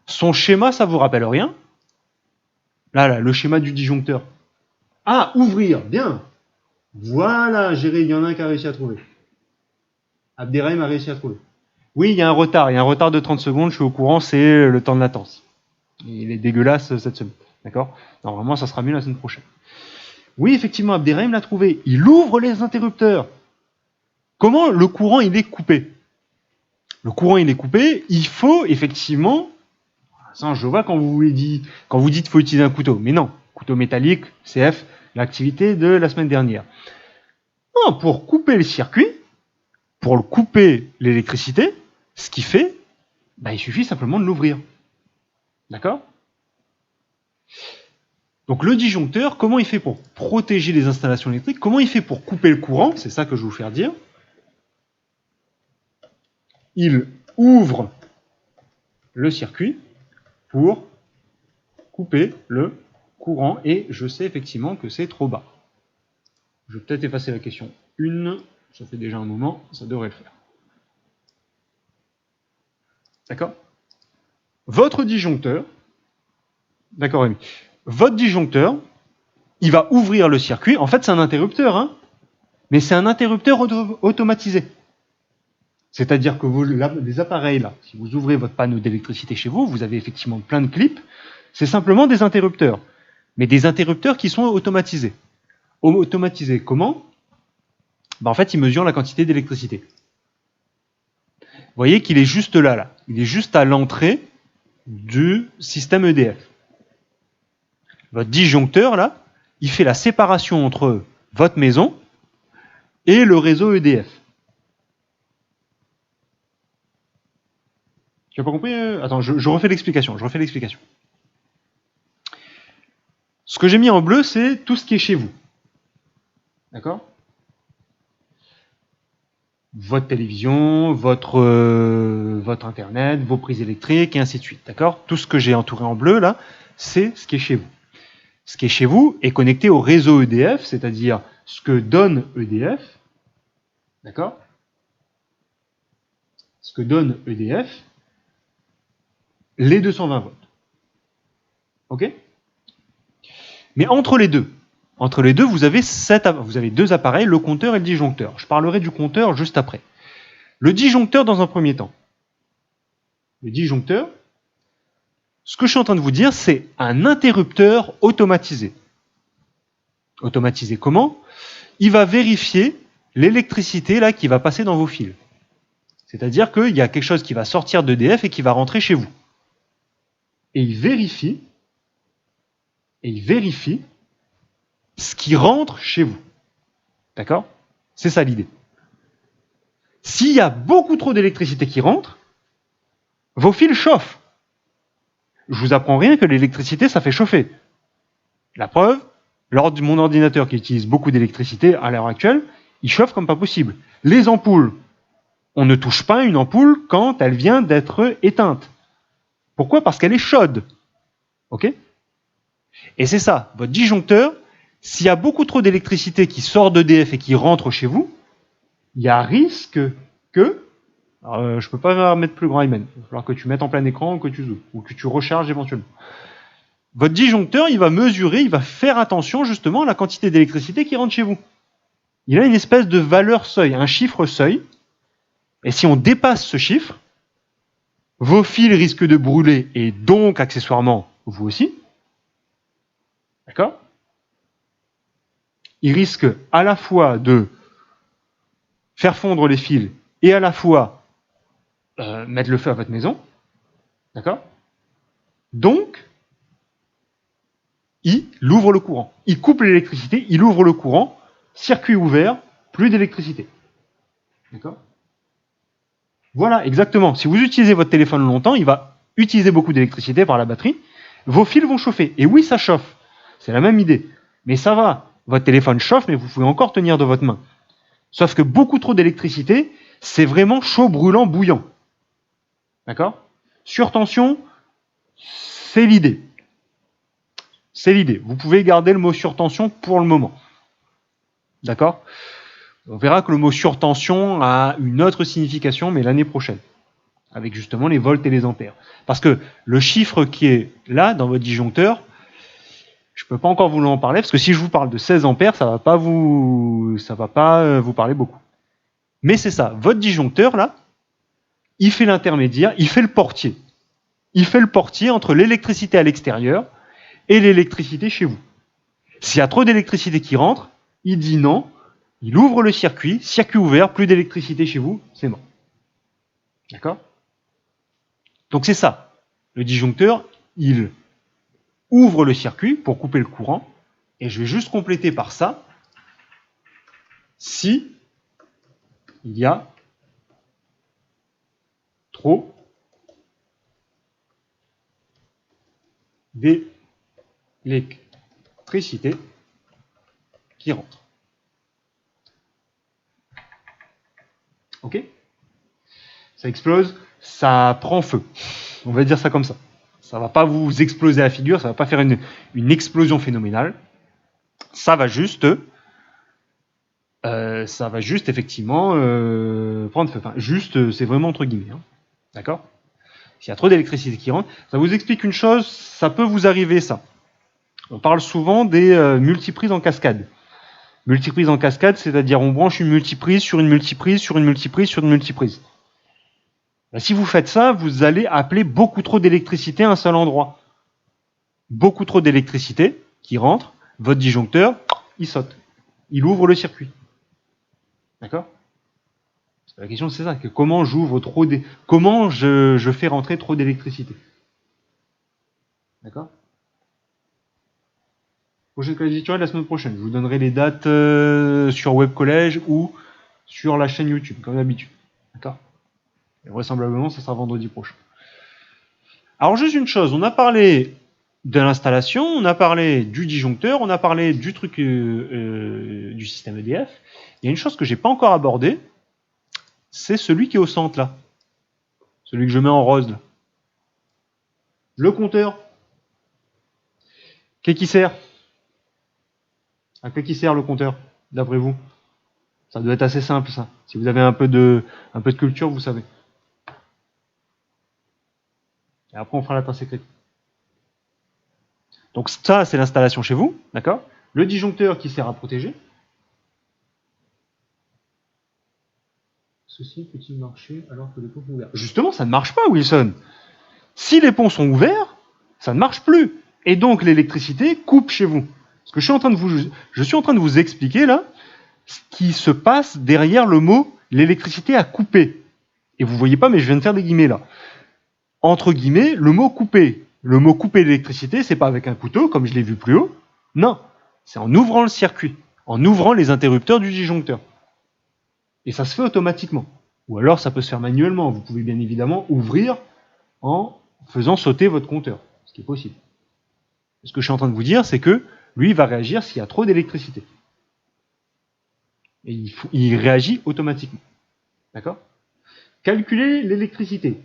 son schéma, ça vous rappelle rien ? Là, le schéma du disjoncteur. Ah, ouvrir, bien. Voilà, il y en a un qui a réussi à trouver. Abderrahim a réussi à trouver. Oui, il y a un retard de 30 secondes, je suis au courant, c'est le temps de latence. Il est dégueulasse cette semaine, d'accord ? Normalement, ça sera mieux la semaine prochaine. Oui, effectivement, Abderrahim l'a trouvé. Il ouvre les interrupteurs. Comment le courant, il est coupé ? Le courant, il est coupé, il faut effectivement... Ça, je vois quand vous dites qu'il faut utiliser un couteau. Mais non, couteau métallique, CF, l'activité de la semaine dernière. Non, pour couper le circuit, pour couper l'électricité, ce qu'il fait, il suffit simplement de l'ouvrir. D'accord ? Donc le disjoncteur, comment il fait pour protéger les installations électriques? Comment il fait pour couper le courant? C'est ça que je vais vous faire dire. Il ouvre le circuit pour couper le courant. Et je sais effectivement que c'est trop bas. Je vais peut-être effacer la question 1. Ça fait déjà un moment, ça devrait le faire. D'accord? Votre disjoncteur, d'accord Rémi, votre disjoncteur, il va ouvrir le circuit. En fait, c'est un interrupteur, hein, mais c'est un interrupteur automatisé. C'est-à-dire que les appareils, là, si vous ouvrez votre panneau d'électricité chez vous, vous avez effectivement plein de clips. C'est simplement des interrupteurs, mais des interrupteurs qui sont automatisés. Automatisés comment? En fait, ils mesurent la quantité d'électricité. Vous voyez qu'il est juste là. Il est juste à l'entrée du système EDF. Votre disjoncteur, là, il fait la séparation entre votre maison et le réseau EDF. Tu n'as pas compris? Attends, je refais l'explication. Ce que j'ai mis en bleu, c'est tout ce qui est chez vous. D'accord? Votre télévision, votre internet, vos prises électriques, et ainsi de suite. D'accord? Tout ce que j'ai entouré en bleu, là, c'est ce qui est chez vous. Ce qui est chez vous est connecté au réseau EDF, c'est-à-dire ce que donne EDF. D'accord? Ce que donne EDF, les 220 volts. OK? Mais entre les deux, vous avez deux appareils, le compteur et le disjoncteur. Je parlerai du compteur juste après. Le disjoncteur dans un premier temps. Le disjoncteur, ce que je suis en train de vous dire, c'est un interrupteur automatisé. Automatisé comment? Il va vérifier l'électricité là qui va passer dans vos fils. C'est-à-dire qu'il y a quelque chose qui va sortir d'EDF et qui va rentrer chez vous. Et il vérifie ce qui rentre chez vous. D'accord? C'est ça l'idée. S'il y a beaucoup trop d'électricité qui rentre, vos fils chauffent. Je vous apprends rien que l'électricité, ça fait chauffer. La preuve, lors de mon ordinateur qui utilise beaucoup d'électricité à l'heure actuelle, il chauffe comme pas possible. Les ampoules, on ne touche pas une ampoule quand elle vient d'être éteinte. Pourquoi? Parce qu'elle est chaude. Ok? Et c'est ça, votre disjoncteur, s'il y a beaucoup trop d'électricité qui sort d'EDF et qui rentre chez vous, il y a risque que... je ne peux pas mettre plus grand, Ayman. Il va falloir que tu mettes en plein écran ou que tu zoomes, ou que tu recharges éventuellement. Votre disjoncteur, il va mesurer, il va faire attention justement à la quantité d'électricité qui rentre chez vous. Il a une espèce de valeur seuil, un chiffre seuil. Et si on dépasse ce chiffre, vos fils risquent de brûler et donc accessoirement vous aussi. D'accord? Il risque à la fois de faire fondre les fils et à la fois mettre le feu à votre maison. D'accord? Donc, il ouvre le courant. Il coupe l'électricité, il ouvre le courant, circuit ouvert, plus d'électricité. D'accord? Voilà, exactement. Si vous utilisez votre téléphone longtemps, il va utiliser beaucoup d'électricité par la batterie. Vos fils vont chauffer. Et oui, ça chauffe. C'est la même idée. Mais ça va. Votre téléphone chauffe, mais vous pouvez encore tenir de votre main. Sauf que beaucoup trop d'électricité, c'est vraiment chaud, brûlant, bouillant. D'accord? Surtension, c'est l'idée. C'est l'idée. Vous pouvez garder le mot surtension pour le moment. D'accord? On verra que le mot surtension a une autre signification, mais l'année prochaine. Avec justement les volts et les ampères. Parce que le chiffre qui est là, dans votre disjoncteur, je ne peux pas encore vous en parler, parce que si je vous parle de 16 ampères, ça ne va pas vous parler beaucoup. Mais c'est ça, votre disjoncteur, là, il fait l'intermédiaire, il fait le portier. Il fait le portier entre l'électricité à l'extérieur et l'électricité chez vous. S'il y a trop d'électricité qui rentre, il dit non, il ouvre le circuit ouvert, plus d'électricité chez vous, c'est mort. D'accord? Donc c'est ça. Le disjoncteur, il ouvre le circuit pour couper le courant, et je vais juste compléter par ça, si il y a trop d'électricité d'électricité qui rentre. Ok? Ça explose, ça prend feu. On va dire ça comme ça. Ça ne va pas vous exploser la figure, ça ne va pas faire une explosion phénoménale. Ça va juste effectivement prendre feu. Enfin, juste, c'est vraiment entre guillemets. Hein. D'accord? S'il y a trop d'électricité qui rentre, ça vous explique une chose, ça peut vous arriver ça. On parle souvent des multiprises en cascade. Multiprise en cascade, c'est-à-dire on branche une multiprise sur une multiprise sur une multiprise sur une multiprise. Ben, si vous faites ça, vous allez appeler beaucoup trop d'électricité à un seul endroit. Beaucoup trop d'électricité qui rentre, votre disjoncteur, il saute. Il ouvre le circuit. D'accord? La question c'est ça, que comment j'ouvre trop comment je fais rentrer trop d'électricité. D'accord? Prochaine collège virtuel la semaine prochaine. Je vous donnerai les dates sur Web Collège ou sur la chaîne YouTube, comme d'habitude. D'accord? Et vraisemblablement, ça sera vendredi prochain. Alors juste une chose, on a parlé de l'installation, on a parlé du disjoncteur, on a parlé du truc du système EDF. Il y a une chose que j'ai pas encore abordée, c'est celui qui est au centre là. Celui que je mets en rose là. Le compteur. Qu'est-ce qui sert? À quoi qui sert le compteur, d'après vous? Ça doit être assez simple ça. Si vous avez un peu de culture, vous savez. Et après on fera la tasse écrite. Donc ça, c'est l'installation chez vous, d'accord? Le disjoncteur qui sert à protéger. Ceci peut-il marcher alors que les ponts sont ouverts? Justement, ça ne marche pas, Wilson. Si les ponts sont ouverts, ça ne marche plus. Et donc l'électricité coupe chez vous. Ce que je suis en train de vous expliquer là, ce qui se passe derrière le mot l'électricité a coupé. Et vous voyez pas, mais je viens de faire des guillemets là. Entre guillemets, le mot couper. Le mot couper l'électricité, c'est pas avec un couteau, comme je l'ai vu plus haut. Non, c'est en ouvrant le circuit, en ouvrant les interrupteurs du disjoncteur. Et ça se fait automatiquement. Ou alors ça peut se faire manuellement. Vous pouvez bien évidemment ouvrir en faisant sauter votre compteur, ce qui est possible. Ce que je suis en train de vous dire, c'est que lui, il va réagir s'il y a trop d'électricité. Et il réagit automatiquement. D'accord? Calculer l'électricité.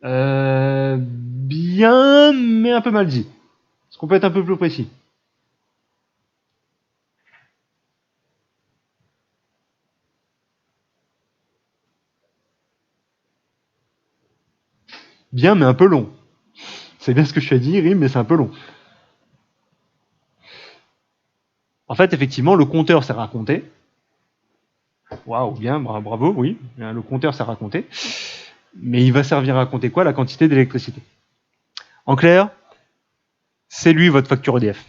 Bien, mais un peu mal dit. Est-ce qu'on peut être un peu plus précis? Bien, mais un peu long. C'est bien ce que je suis à dire, mais c'est un peu long. En fait, effectivement, le compteur sert à compter. Waouh, bien, bravo, oui. Le compteur sert à compter. Mais il va servir à compter quoi? La quantité d'électricité. En clair, c'est lui votre facture EDF.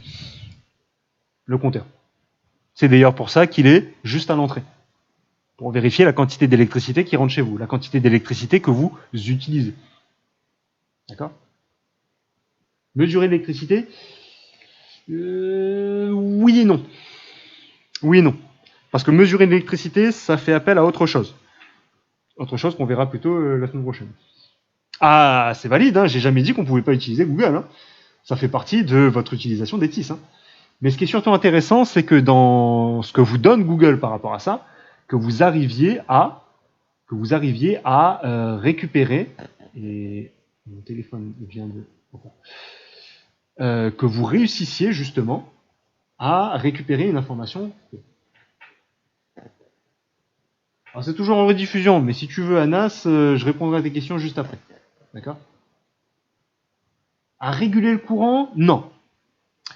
Le compteur. C'est d'ailleurs pour ça qu'il est juste à l'entrée. Pour vérifier la quantité d'électricité qui rentre chez vous, la quantité d'électricité que vous utilisez. D'accord? Mesurer l'électricité? Oui et non. Oui et non. Parce que mesurer l'électricité, ça fait appel à autre chose. Autre chose qu'on verra plutôt la semaine prochaine. Ah, c'est valide, hein, j'ai jamais dit qu'on ne pouvait pas utiliser Google. Hein. Ça fait partie de votre utilisation d'ETIS. Hein. Mais ce qui est surtout intéressant, c'est que dans ce que vous donne Google par rapport à ça, que vous arriviez à récupérer, et mon téléphone vient de... que vous réussissiez justement à récupérer une information. Alors c'est toujours en rediffusion, mais si tu veux Anas, je répondrai à tes questions juste après. D'accord? À réguler le courant? Non.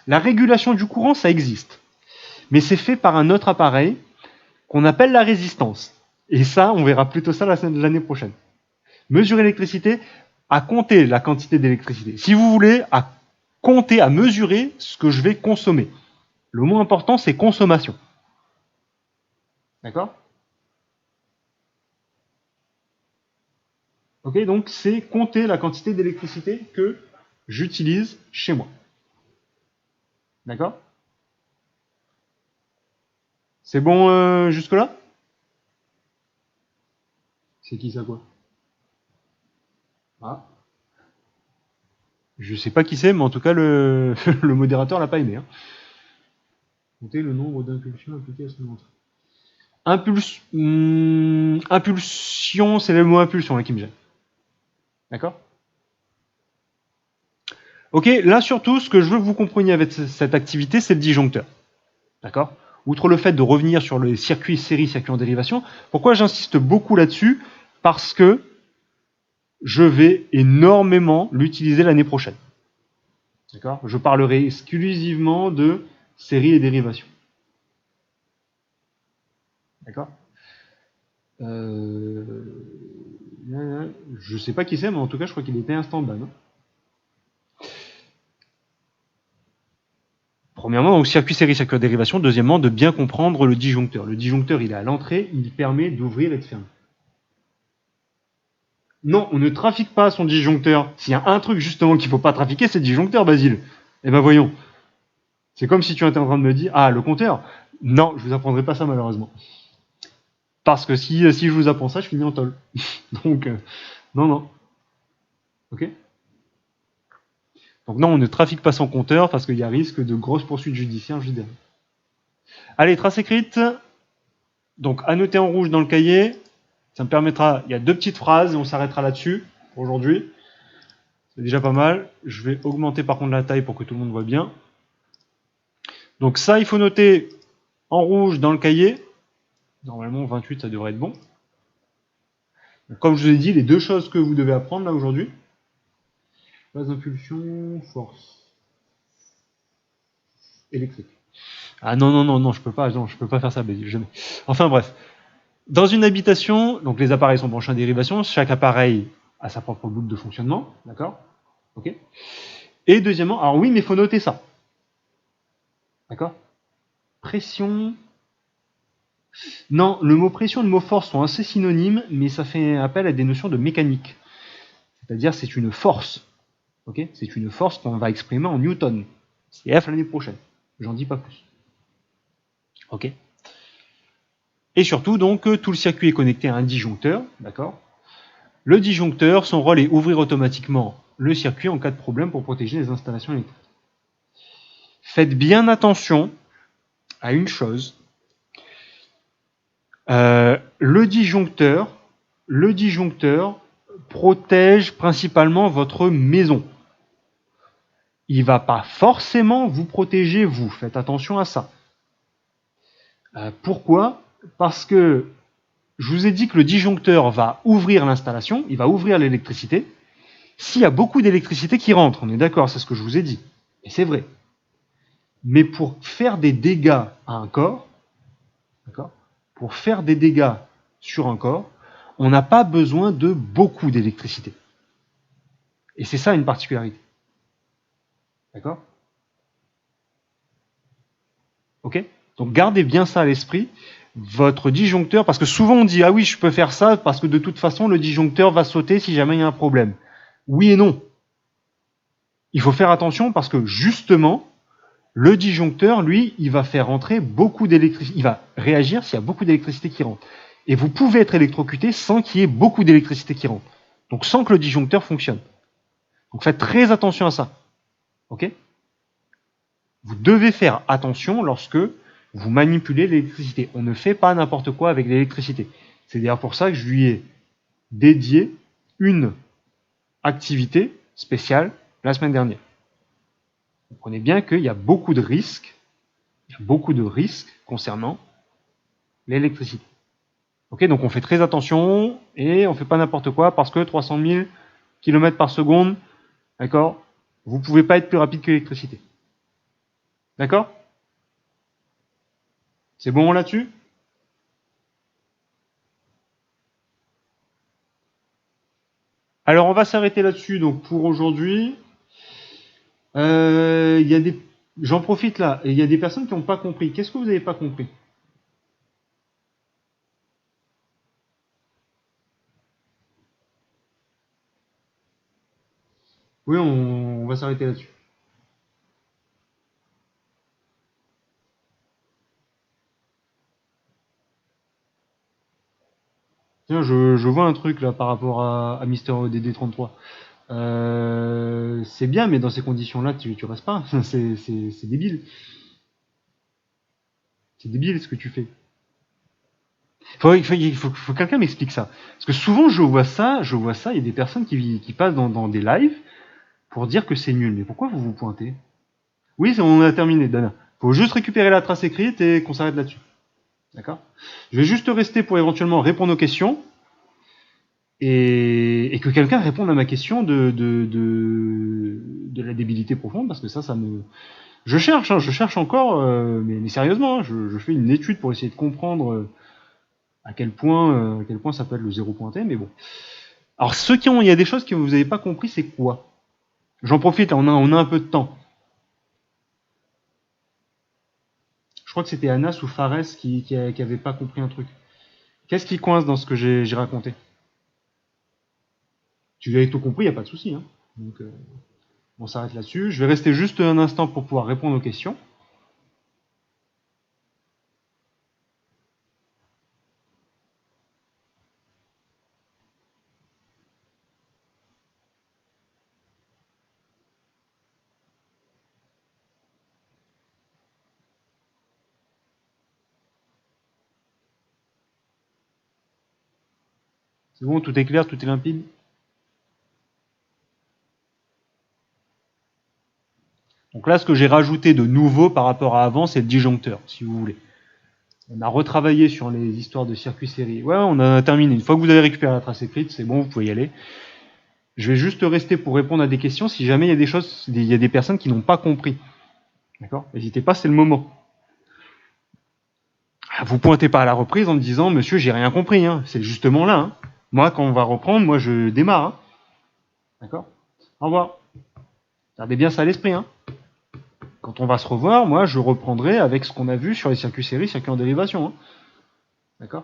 La régulation du courant, ça existe. Mais c'est fait par un autre appareil qu'on appelle la résistance. Et ça, on verra plutôt ça l'année prochaine. Mesurer l'électricité, à compter la quantité d'électricité. Si vous voulez, à compter, à mesurer ce que je vais consommer. Le mot important, c'est consommation. D'accord? Ok, donc c'est compter la quantité d'électricité que j'utilise chez moi. D'accord? C'est bon jusque-là? C'est qui ça quoi? Ah. Je sais pas qui c'est, mais en tout cas le, le modérateur l'a pas aimé. Hein. Comptez le nombre d'impulsions appliquées à ce moment. Impulsion, c'est le mot impulsion là qui me gêne. D'accord? Ok, là surtout, ce que je veux que vous compreniez avec cette activité, c'est le disjoncteur. D'accord? Outre le fait de revenir sur les circuits série, circuits en dérivation, pourquoi j'insiste beaucoup là-dessus? Parce que je vais énormément l'utiliser l'année prochaine. D'accord? Je parlerai exclusivement de série et dérivation. D'accord? Je sais pas qui c'est, mais en tout cas, je crois qu'il était instant ban. Premièrement, donc circuit série, circuit en dérivation. Deuxièmement, de bien comprendre le disjoncteur. Le disjoncteur, il est à l'entrée, il permet d'ouvrir et de fermer. Non, on ne trafique pas son disjoncteur. S'il y a un truc justement qu'il ne faut pas trafiquer, c'est le disjoncteur, Basile. Eh ben voyons. C'est comme si tu étais en train de me dire, ah, le compteur. Non, je vous apprendrai pas ça malheureusement. Parce que si je vous apprends ça, je finis en tôle. Donc, non, non. Ok? Donc non, on ne trafique pas son compteur parce qu'il y a risque de grosses poursuites judiciaires juste derrière. Allez, trace écrite. Donc à noter en rouge dans le cahier. Ça me permettra, il y a 2 petites phrases et on s'arrêtera là-dessus pour aujourd'hui. C'est déjà pas mal. Je vais augmenter par contre la taille pour que tout le monde voit bien. Donc ça, il faut noter en rouge dans le cahier. Normalement, 28, ça devrait être bon. Donc, comme je vous ai dit, les 2 choses que vous devez apprendre là aujourd'hui. Phase d'impulsion, force électrique. Ah non, non, non, non, je peux pas faire ça, jamais. Enfin bref. Dans une habitation, donc les appareils sont branchés en dérivation, chaque appareil a sa propre boucle de fonctionnement, d'accord? Ok. Et deuxièmement, alors oui, mais il faut noter ça. D'accord? Pression. Non, le mot pression et le mot force sont assez synonymes, mais ça fait appel à des notions de mécanique. C'est-à-dire, c'est une force. Ok? C'est une force qu'on va exprimer en newton. C'est F l'année prochaine. J'en dis pas plus. Ok? Et surtout, donc, tout le circuit est connecté à un disjoncteur, d'accord? Le disjoncteur, son rôle est ouvrir automatiquement le circuit en cas de problème pour protéger les installations électriques. Faites bien attention à une chose. Le disjoncteur protège principalement votre maison. Il ne va pas forcément vous protéger, vous. Faites attention à ça. Pourquoi? Parce que je vous ai dit que le disjoncteur va ouvrir l'installation, il va ouvrir l'électricité. S'il y a beaucoup d'électricité qui rentre, on est d'accord, c'est ce que je vous ai dit. Et c'est vrai. Mais pour faire des dégâts à un corps, d'accord, pour faire des dégâts sur un corps, on n'a pas besoin de beaucoup d'électricité. Et c'est ça une particularité. D'accord? Ok? Donc gardez bien ça à l'esprit. Votre disjoncteur, parce que souvent on dit ah oui, je peux faire ça parce que de toute façon le disjoncteur va sauter si jamais il y a un problème. Oui et non. Il faut faire attention parce que justement, le disjoncteur, lui, il va faire rentrer beaucoup d'électricité. Il va réagir s'il y a beaucoup d'électricité qui rentre. Et vous pouvez être électrocuté sans qu'il y ait beaucoup d'électricité qui rentre. Donc sans que le disjoncteur fonctionne. Donc faites très attention à ça. Ok? Vous devez faire attention lorsque vous manipulez l'électricité. On ne fait pas n'importe quoi avec l'électricité. C'est d'ailleurs pour ça que je lui ai dédié une activité spéciale la semaine dernière. Vous comprenez bien qu'il y a beaucoup de risques, concernant l'électricité. Ok, donc on fait très attention et on ne fait pas n'importe quoi parce que 300 000 km par seconde, d'accord, vous ne pouvez pas être plus rapide que l'électricité. D'accord? C'est bon là-dessus? Alors on va s'arrêter là-dessus donc pour aujourd'hui. Y a des... J'en profite là, et il y a des personnes qui n'ont pas compris. Qu'est-ce que vous n'avez pas compris? Oui, on va s'arrêter là-dessus. Tiens, je vois un truc là par rapport à Mister ODD33. C'est bien, mais dans ces conditions-là, tu restes pas. C'est débile. C'est débile ce que tu fais. Il faut que quelqu'un m'explique ça. Parce que souvent je vois ça, il y a des personnes qui passent dans des lives pour dire que c'est nul. Mais pourquoi vous vous pointez? Oui, on a terminé, Dana. Faut juste récupérer la trace écrite et qu'on s'arrête là-dessus. D'accord? Je vais juste rester pour éventuellement répondre aux questions et que quelqu'un réponde à ma question de la débilité profonde, parce que ça me... Je cherche encore, mais sérieusement, je fais une étude pour essayer de comprendre à quel point ça peut être le zéro pointé, mais bon. Alors, il y a des choses que vous n'avez pas compris, c'est quoi? J'en profite, là, on a un peu de temps. Je crois que c'était Anas ou Fares qui avait pas compris un truc. Qu'est-ce qui coince dans ce que j'ai raconté? Tu avais tout compris, il n'y a pas de souci. Hein. Donc, on s'arrête là-dessus. Je vais rester juste un instant pour pouvoir répondre aux questions. C'est bon, tout est clair, tout est limpide? Donc là, ce que j'ai rajouté de nouveau par rapport à avant, c'est le disjoncteur, si vous voulez. On a retravaillé sur les histoires de circuit série. Ouais, on a terminé. Une fois que vous avez récupéré la trace écrite, c'est bon, vous pouvez y aller. Je vais juste rester pour répondre à des questions si jamais il y a des choses, il y a des personnes qui n'ont pas compris. D'accord? N'hésitez pas, c'est le moment. Vous pointez pas à la reprise en me disant, monsieur, j'ai rien compris. Hein. C'est justement là. Hein. Moi, quand on va reprendre, moi, je démarre. Hein. D'accord? Au revoir. Gardez bien ça à l'esprit. Hein. Quand on va se revoir, moi, je reprendrai avec ce qu'on a vu sur les circuits série, circuits en dérivation. Hein. D'accord?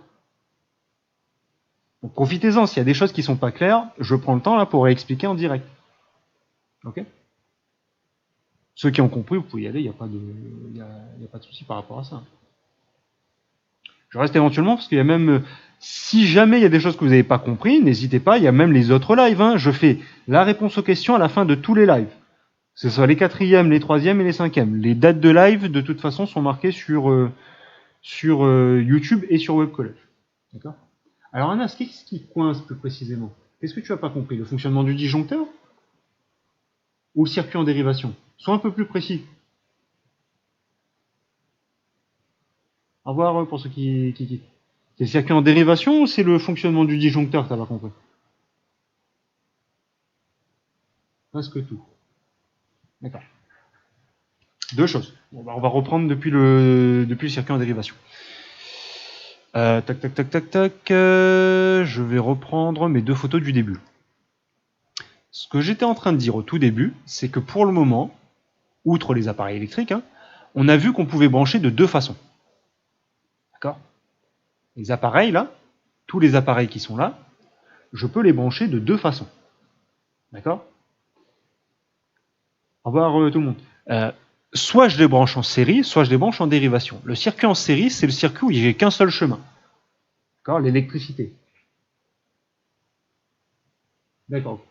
Donc profitez-en. S'il y a des choses qui sont pas claires, je prends le temps là pour réexpliquer en direct. Ok? Ceux qui ont compris, vous pouvez y aller. Il n'y a pas de souci par rapport à ça. Je reste éventuellement parce qu'il y a même, si jamais il y a des choses que vous n'avez pas compris, n'hésitez pas. Il y a même les autres lives. Hein. Je fais la réponse aux questions à la fin de tous les lives. Que ce soit les 4e, les 3e et les 5e. Les dates de live, de toute façon, sont marquées sur YouTube et sur Web College. D'accord? Alors Anas, qu'est-ce qui coince plus précisément? Qu'est-ce que tu n'as pas compris? Le fonctionnement du disjoncteur? Ou le circuit en dérivation? Sois un peu plus précis. Au revoir pour ceux qui quittent. C'est le circuit en dérivation ou c'est le fonctionnement du disjoncteur que tu n'as pas compris? Presque tout. D'accord. Deux choses. Bon, bah, on va reprendre depuis le circuit en dérivation. Tac. Je vais reprendre mes deux photos du début. Ce que j'étais en train de dire au tout début, c'est que pour le moment, outre les appareils électriques, hein, on a vu qu'on pouvait brancher de deux façons. D'accord? Les appareils, là, tous les appareils qui sont là, je peux les brancher de deux façons. D'accord? Au revoir tout le monde. Soit je les branche en série, soit je les branche en dérivation. Le circuit en série, c'est le circuit où il n'y a qu'un seul chemin. D'accord? L'électricité. D'accord.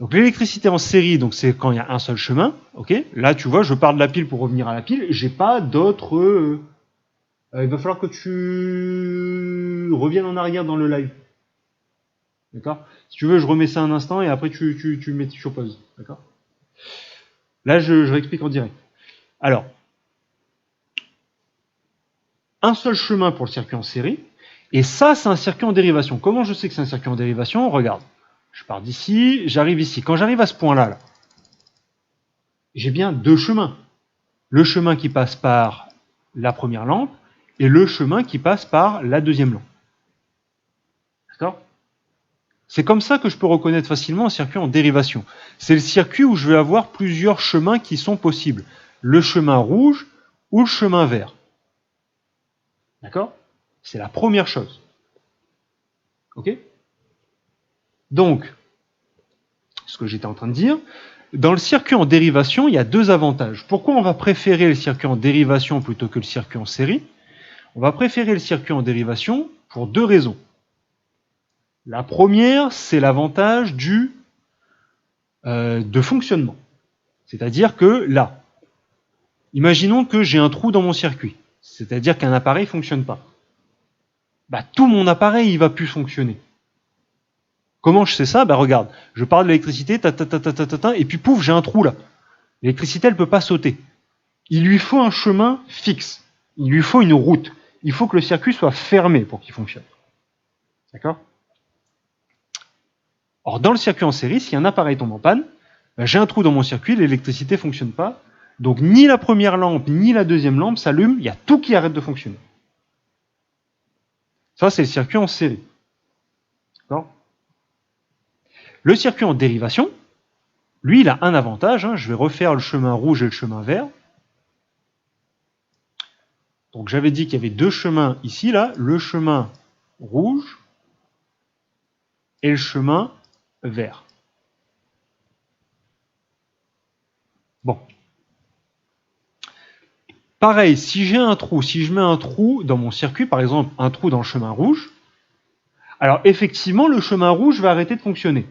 Donc l'électricité en série, donc c'est quand il y a un seul chemin. Ok? Là, tu vois, je pars de la pile pour revenir à la pile. J'ai pas d'autres. Il va falloir que tu reviennes en arrière dans le live. D'accord? Si tu veux, je remets ça un instant et après tu mets sur pause. D'accord? Là, je réexplique en direct. Alors, un seul chemin pour le circuit en série. Et ça, c'est un circuit en dérivation. Comment je sais que c'est un circuit en dérivation? Regarde. Je pars d'ici, j'arrive ici. Quand j'arrive à ce point-là, là, j'ai bien deux chemins. Le chemin qui passe par la première lampe et le chemin qui passe par la deuxième lampe. D'accord? C'est comme ça que je peux reconnaître facilement un circuit en dérivation. C'est le circuit où je vais avoir plusieurs chemins qui sont possibles. Le chemin rouge ou le chemin vert. D'accord? C'est la première chose. Ok? Donc, ce que j'étais en train de dire, dans le circuit en dérivation, il y a deux avantages. Pourquoi on va préférer le circuit en dérivation plutôt que le circuit en série? On va préférer le circuit en dérivation pour deux raisons. La première, c'est l'avantage de fonctionnement. C'est-à-dire que là, imaginons que j'ai un trou dans mon circuit. C'est-à-dire qu'un appareil ne fonctionne pas. Bah, tout mon appareil, il va plus fonctionner. Comment je sais ça? Bah, regarde, je parle de l'électricité, et puis pouf, j'ai un trou là. L'électricité, elle ne peut pas sauter. Il lui faut un chemin fixe. Il lui faut une route. Il faut que le circuit soit fermé pour qu'il fonctionne. D'accord? Or, dans le circuit en série, si un appareil tombe en panne, bah, j'ai un trou dans mon circuit, l'électricité ne fonctionne pas. Donc, ni la première lampe, ni la deuxième lampe s'allument, il y a tout qui arrête de fonctionner. Ça, c'est le circuit en série. D'accord? Le circuit en dérivation, lui, il a un avantage. Je vais refaire le chemin rouge et le chemin vert. Donc, j'avais dit qu'il y avait deux chemins ici, là. Le chemin rouge et le chemin vert. Bon. Pareil, si j'ai un trou, si je mets un trou dans mon circuit, par exemple un trou dans le chemin rouge, alors effectivement, le chemin rouge va arrêter de fonctionner.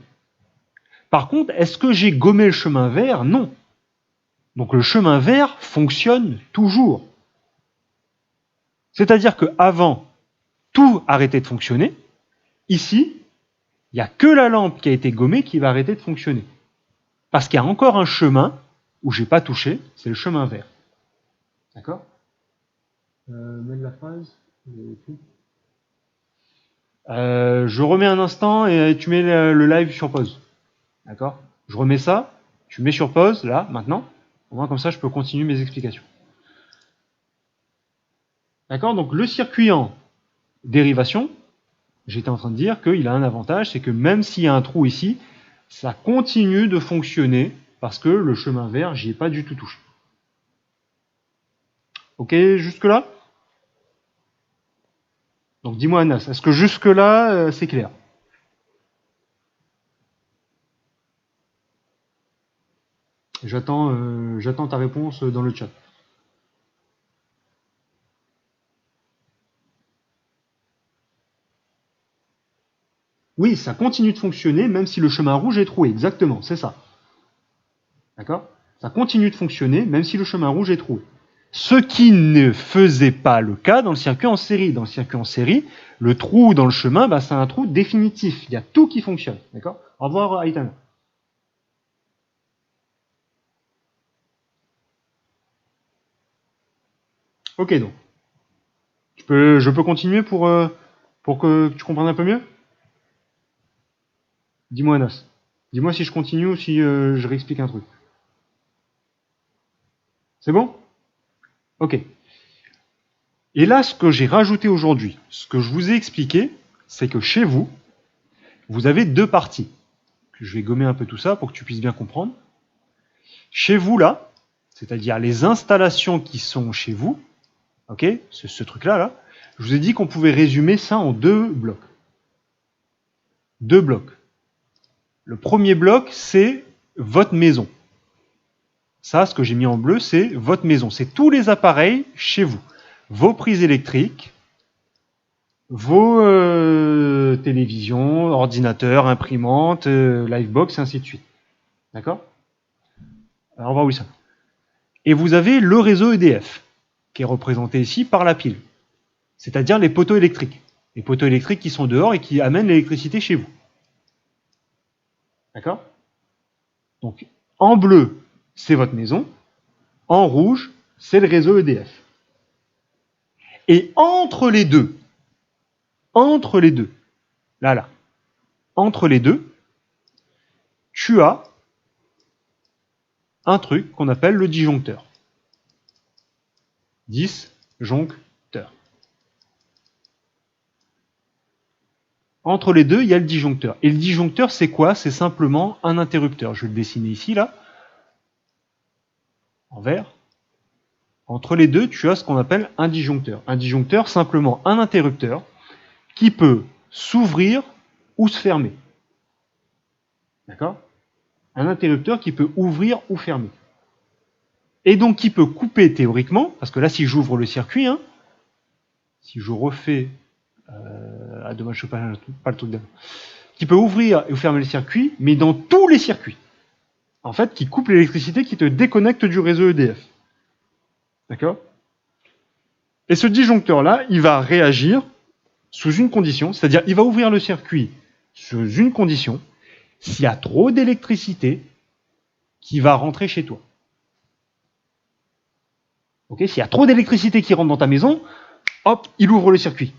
Par contre, est-ce que j'ai gommé le chemin vert? Non. Donc le chemin vert fonctionne toujours. C'est-à-dire qu'avant, tout arrêtait de fonctionner. Ici, il n'y a que la lampe qui a été gommée qui va arrêter de fonctionner. Parce qu'il y a encore un chemin où je n'ai pas touché, c'est le chemin vert. D'accord? Mets la phrase. Je remets un instant et tu mets le live sur pause. D'accord? Je remets ça, tu mets sur pause, là, maintenant. Au moins, comme ça, je peux continuer mes explications. D'accord? Donc, le circuit en dérivation, j'étais en train de dire qu'il a un avantage, c'est que même s'il y a un trou ici, ça continue de fonctionner parce que le chemin vert, j'y ai pas du tout touché. Ok, jusque-là? Donc, dis-moi, Anas, est-ce que jusque-là, c'est clair? J'attends ta réponse dans le chat. Oui, ça continue de fonctionner même si le chemin rouge est troué. Exactement, c'est ça. D'accord? Ça continue de fonctionner même si le chemin rouge est troué. Ce qui ne faisait pas le cas dans le circuit en série. Dans le circuit en série, le trou dans le chemin, bah, c'est un trou définitif. Il y a tout qui fonctionne. D'accord? Au revoir, Aïtana. Ok, donc. Je peux continuer pour que tu comprennes un peu mieux? Dis-moi, Anas. Dis-moi si je continue ou si je réexplique un truc. C'est bon? Ok. Et là, ce que j'ai rajouté aujourd'hui, ce que je vous ai expliqué, c'est que chez vous, vous avez deux parties. Je vais gommer un peu tout ça pour que tu puisses bien comprendre. Chez vous, là, c'est-à-dire les installations qui sont chez vous, ok, ce truc-là, là, je vous ai dit qu'on pouvait résumer ça en deux blocs. Deux blocs. Le premier bloc, c'est votre maison. Ça, ce que j'ai mis en bleu, c'est votre maison. C'est tous les appareils chez vous. Vos prises électriques, vos télévisions, ordinateurs, imprimantes, livebox, et ainsi de suite. D'accord? Alors on va où ça? Et vous avez le réseau EDF, qui est représenté ici par la pile. C'est-à-dire les poteaux électriques. Les poteaux électriques qui sont dehors et qui amènent l'électricité chez vous. D'accord? Donc, en bleu, c'est votre maison. En rouge, c'est le réseau EDF. Et entre les deux, là, entre les deux, tu as un truc qu'on appelle le disjoncteur. Disjoncteur. Entre les deux, il y a le disjoncteur. Et le disjoncteur, c'est quoi? C'est simplement un interrupteur. Je vais le dessiner ici, là, en vert. Entre les deux, tu as ce qu'on appelle un disjoncteur. Un disjoncteur, simplement un interrupteur qui peut s'ouvrir ou se fermer. D'accord? Un interrupteur qui peut ouvrir ou fermer. Et donc qui peut couper théoriquement, parce que là, si j'ouvre le circuit, si je refais... dommage, je ne fais pas le truc d'avant. Qui peut ouvrir ou fermer le circuit, mais dans tous les circuits. En fait, qui coupe l'électricité, qui te déconnecte du réseau EDF. D'accord? Et ce disjoncteur-là, il va réagir sous une condition, c'est-à-dire il va ouvrir le circuit sous une condition, s'il y a trop d'électricité qui va rentrer chez toi. Okay, s'il y a trop d'électricité qui rentre dans ta maison, hop, il ouvre le circuit.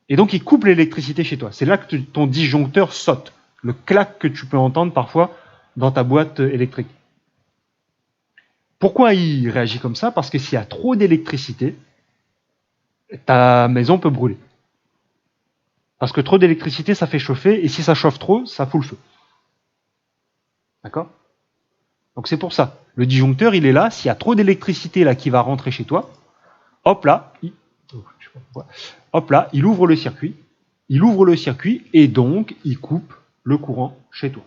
Et donc il coupe l'électricité chez toi. C'est là que ton disjoncteur saute. Le clac que tu peux entendre parfois dans ta boîte électrique. Pourquoi il réagit comme ça? Parce que s'il y a trop d'électricité, ta maison peut brûler. Parce que trop d'électricité, ça fait chauffer, et si ça chauffe trop, ça fout le feu. D'accord? Donc c'est pour ça. Le disjoncteur, il est là. S'il y a trop d'électricité là qui va rentrer chez toi, hop là, il ouvre le circuit. Il ouvre le circuit et donc il coupe le courant chez toi.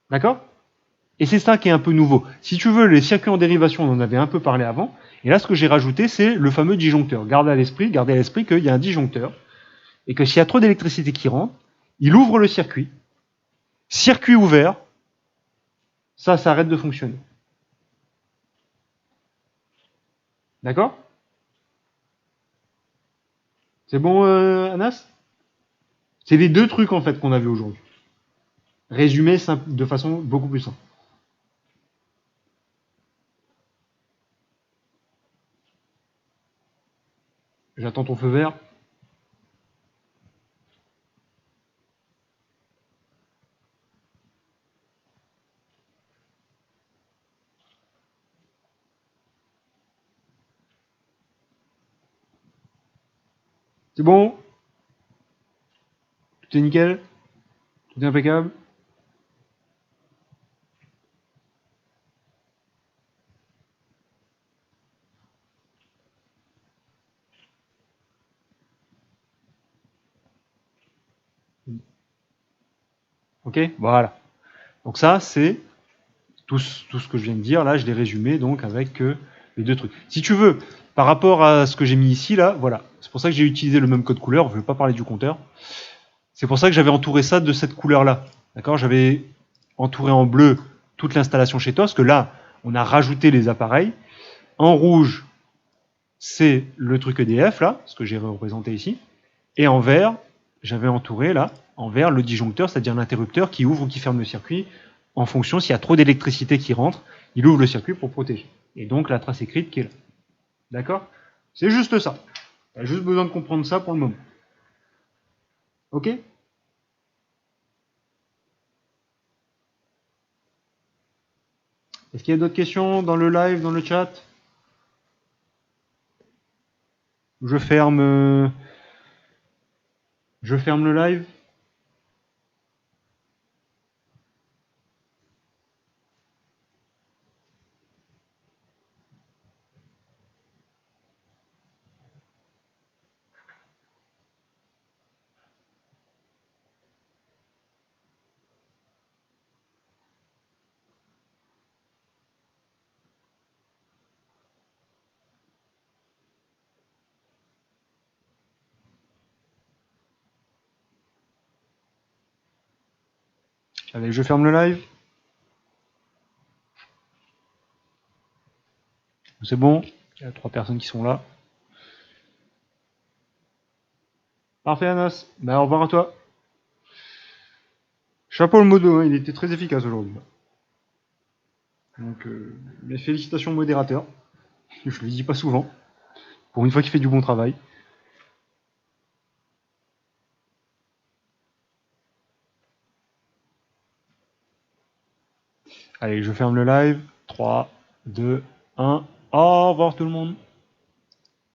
D'accord? Et c'est ça qui est un peu nouveau. Si tu veux, les circuits en dérivation, on en avait un peu parlé avant. Et là, ce que j'ai rajouté, c'est le fameux disjoncteur. Gardez à l'esprit qu'il y a un disjoncteur et que s'il y a trop d'électricité qui rentre, il ouvre le circuit. Circuit ouvert, ça arrête de fonctionner. D'accord? C'est bon, Anas? C'est les deux trucs en fait qu'on a vu aujourd'hui. Résumé de façon beaucoup plus simple. J'attends ton feu vert. C'est bon? Tout est nickel? Tout est impeccable? Ok? Voilà. Donc ça, c'est tout ce que je viens de dire. Là, je l'ai résumé donc avec les deux trucs. Si tu veux, par rapport à ce que j'ai mis ici, là, voilà. C'est pour ça que j'ai utilisé le même code couleur. Je ne veux pas parler du compteur. C'est pour ça que j'avais entouré ça de cette couleur-là. D'accord? J'avais entouré en bleu toute l'installation chez toi, parce que là, on a rajouté les appareils. En rouge, c'est le truc EDF, là, ce que j'ai représenté ici. Et en vert, j'avais entouré, là, en vert, le disjoncteur, c'est-à-dire l'interrupteur qui ouvre ou qui ferme le circuit en fonction, s'il y a trop d'électricité qui rentre, il ouvre le circuit pour protéger. Et donc, la trace écrite qui est là. D'accord? C'est juste ça. Tu as juste besoin de comprendre ça pour le moment. Ok? Est-ce qu'il y a d'autres questions dans le live, dans le chat? Je ferme le live. Allez, je ferme le live. C'est bon. Il y a 3 personnes qui sont là. Parfait, Anas. Ben, au revoir à toi. Chapeau le modo, hein, il était très efficace aujourd'hui. Donc, mes félicitations au modérateur. Je le dis pas souvent. Pour une fois qu'il fait du bon travail. Allez, je ferme le live. 3, 2, 1. Au revoir tout le monde.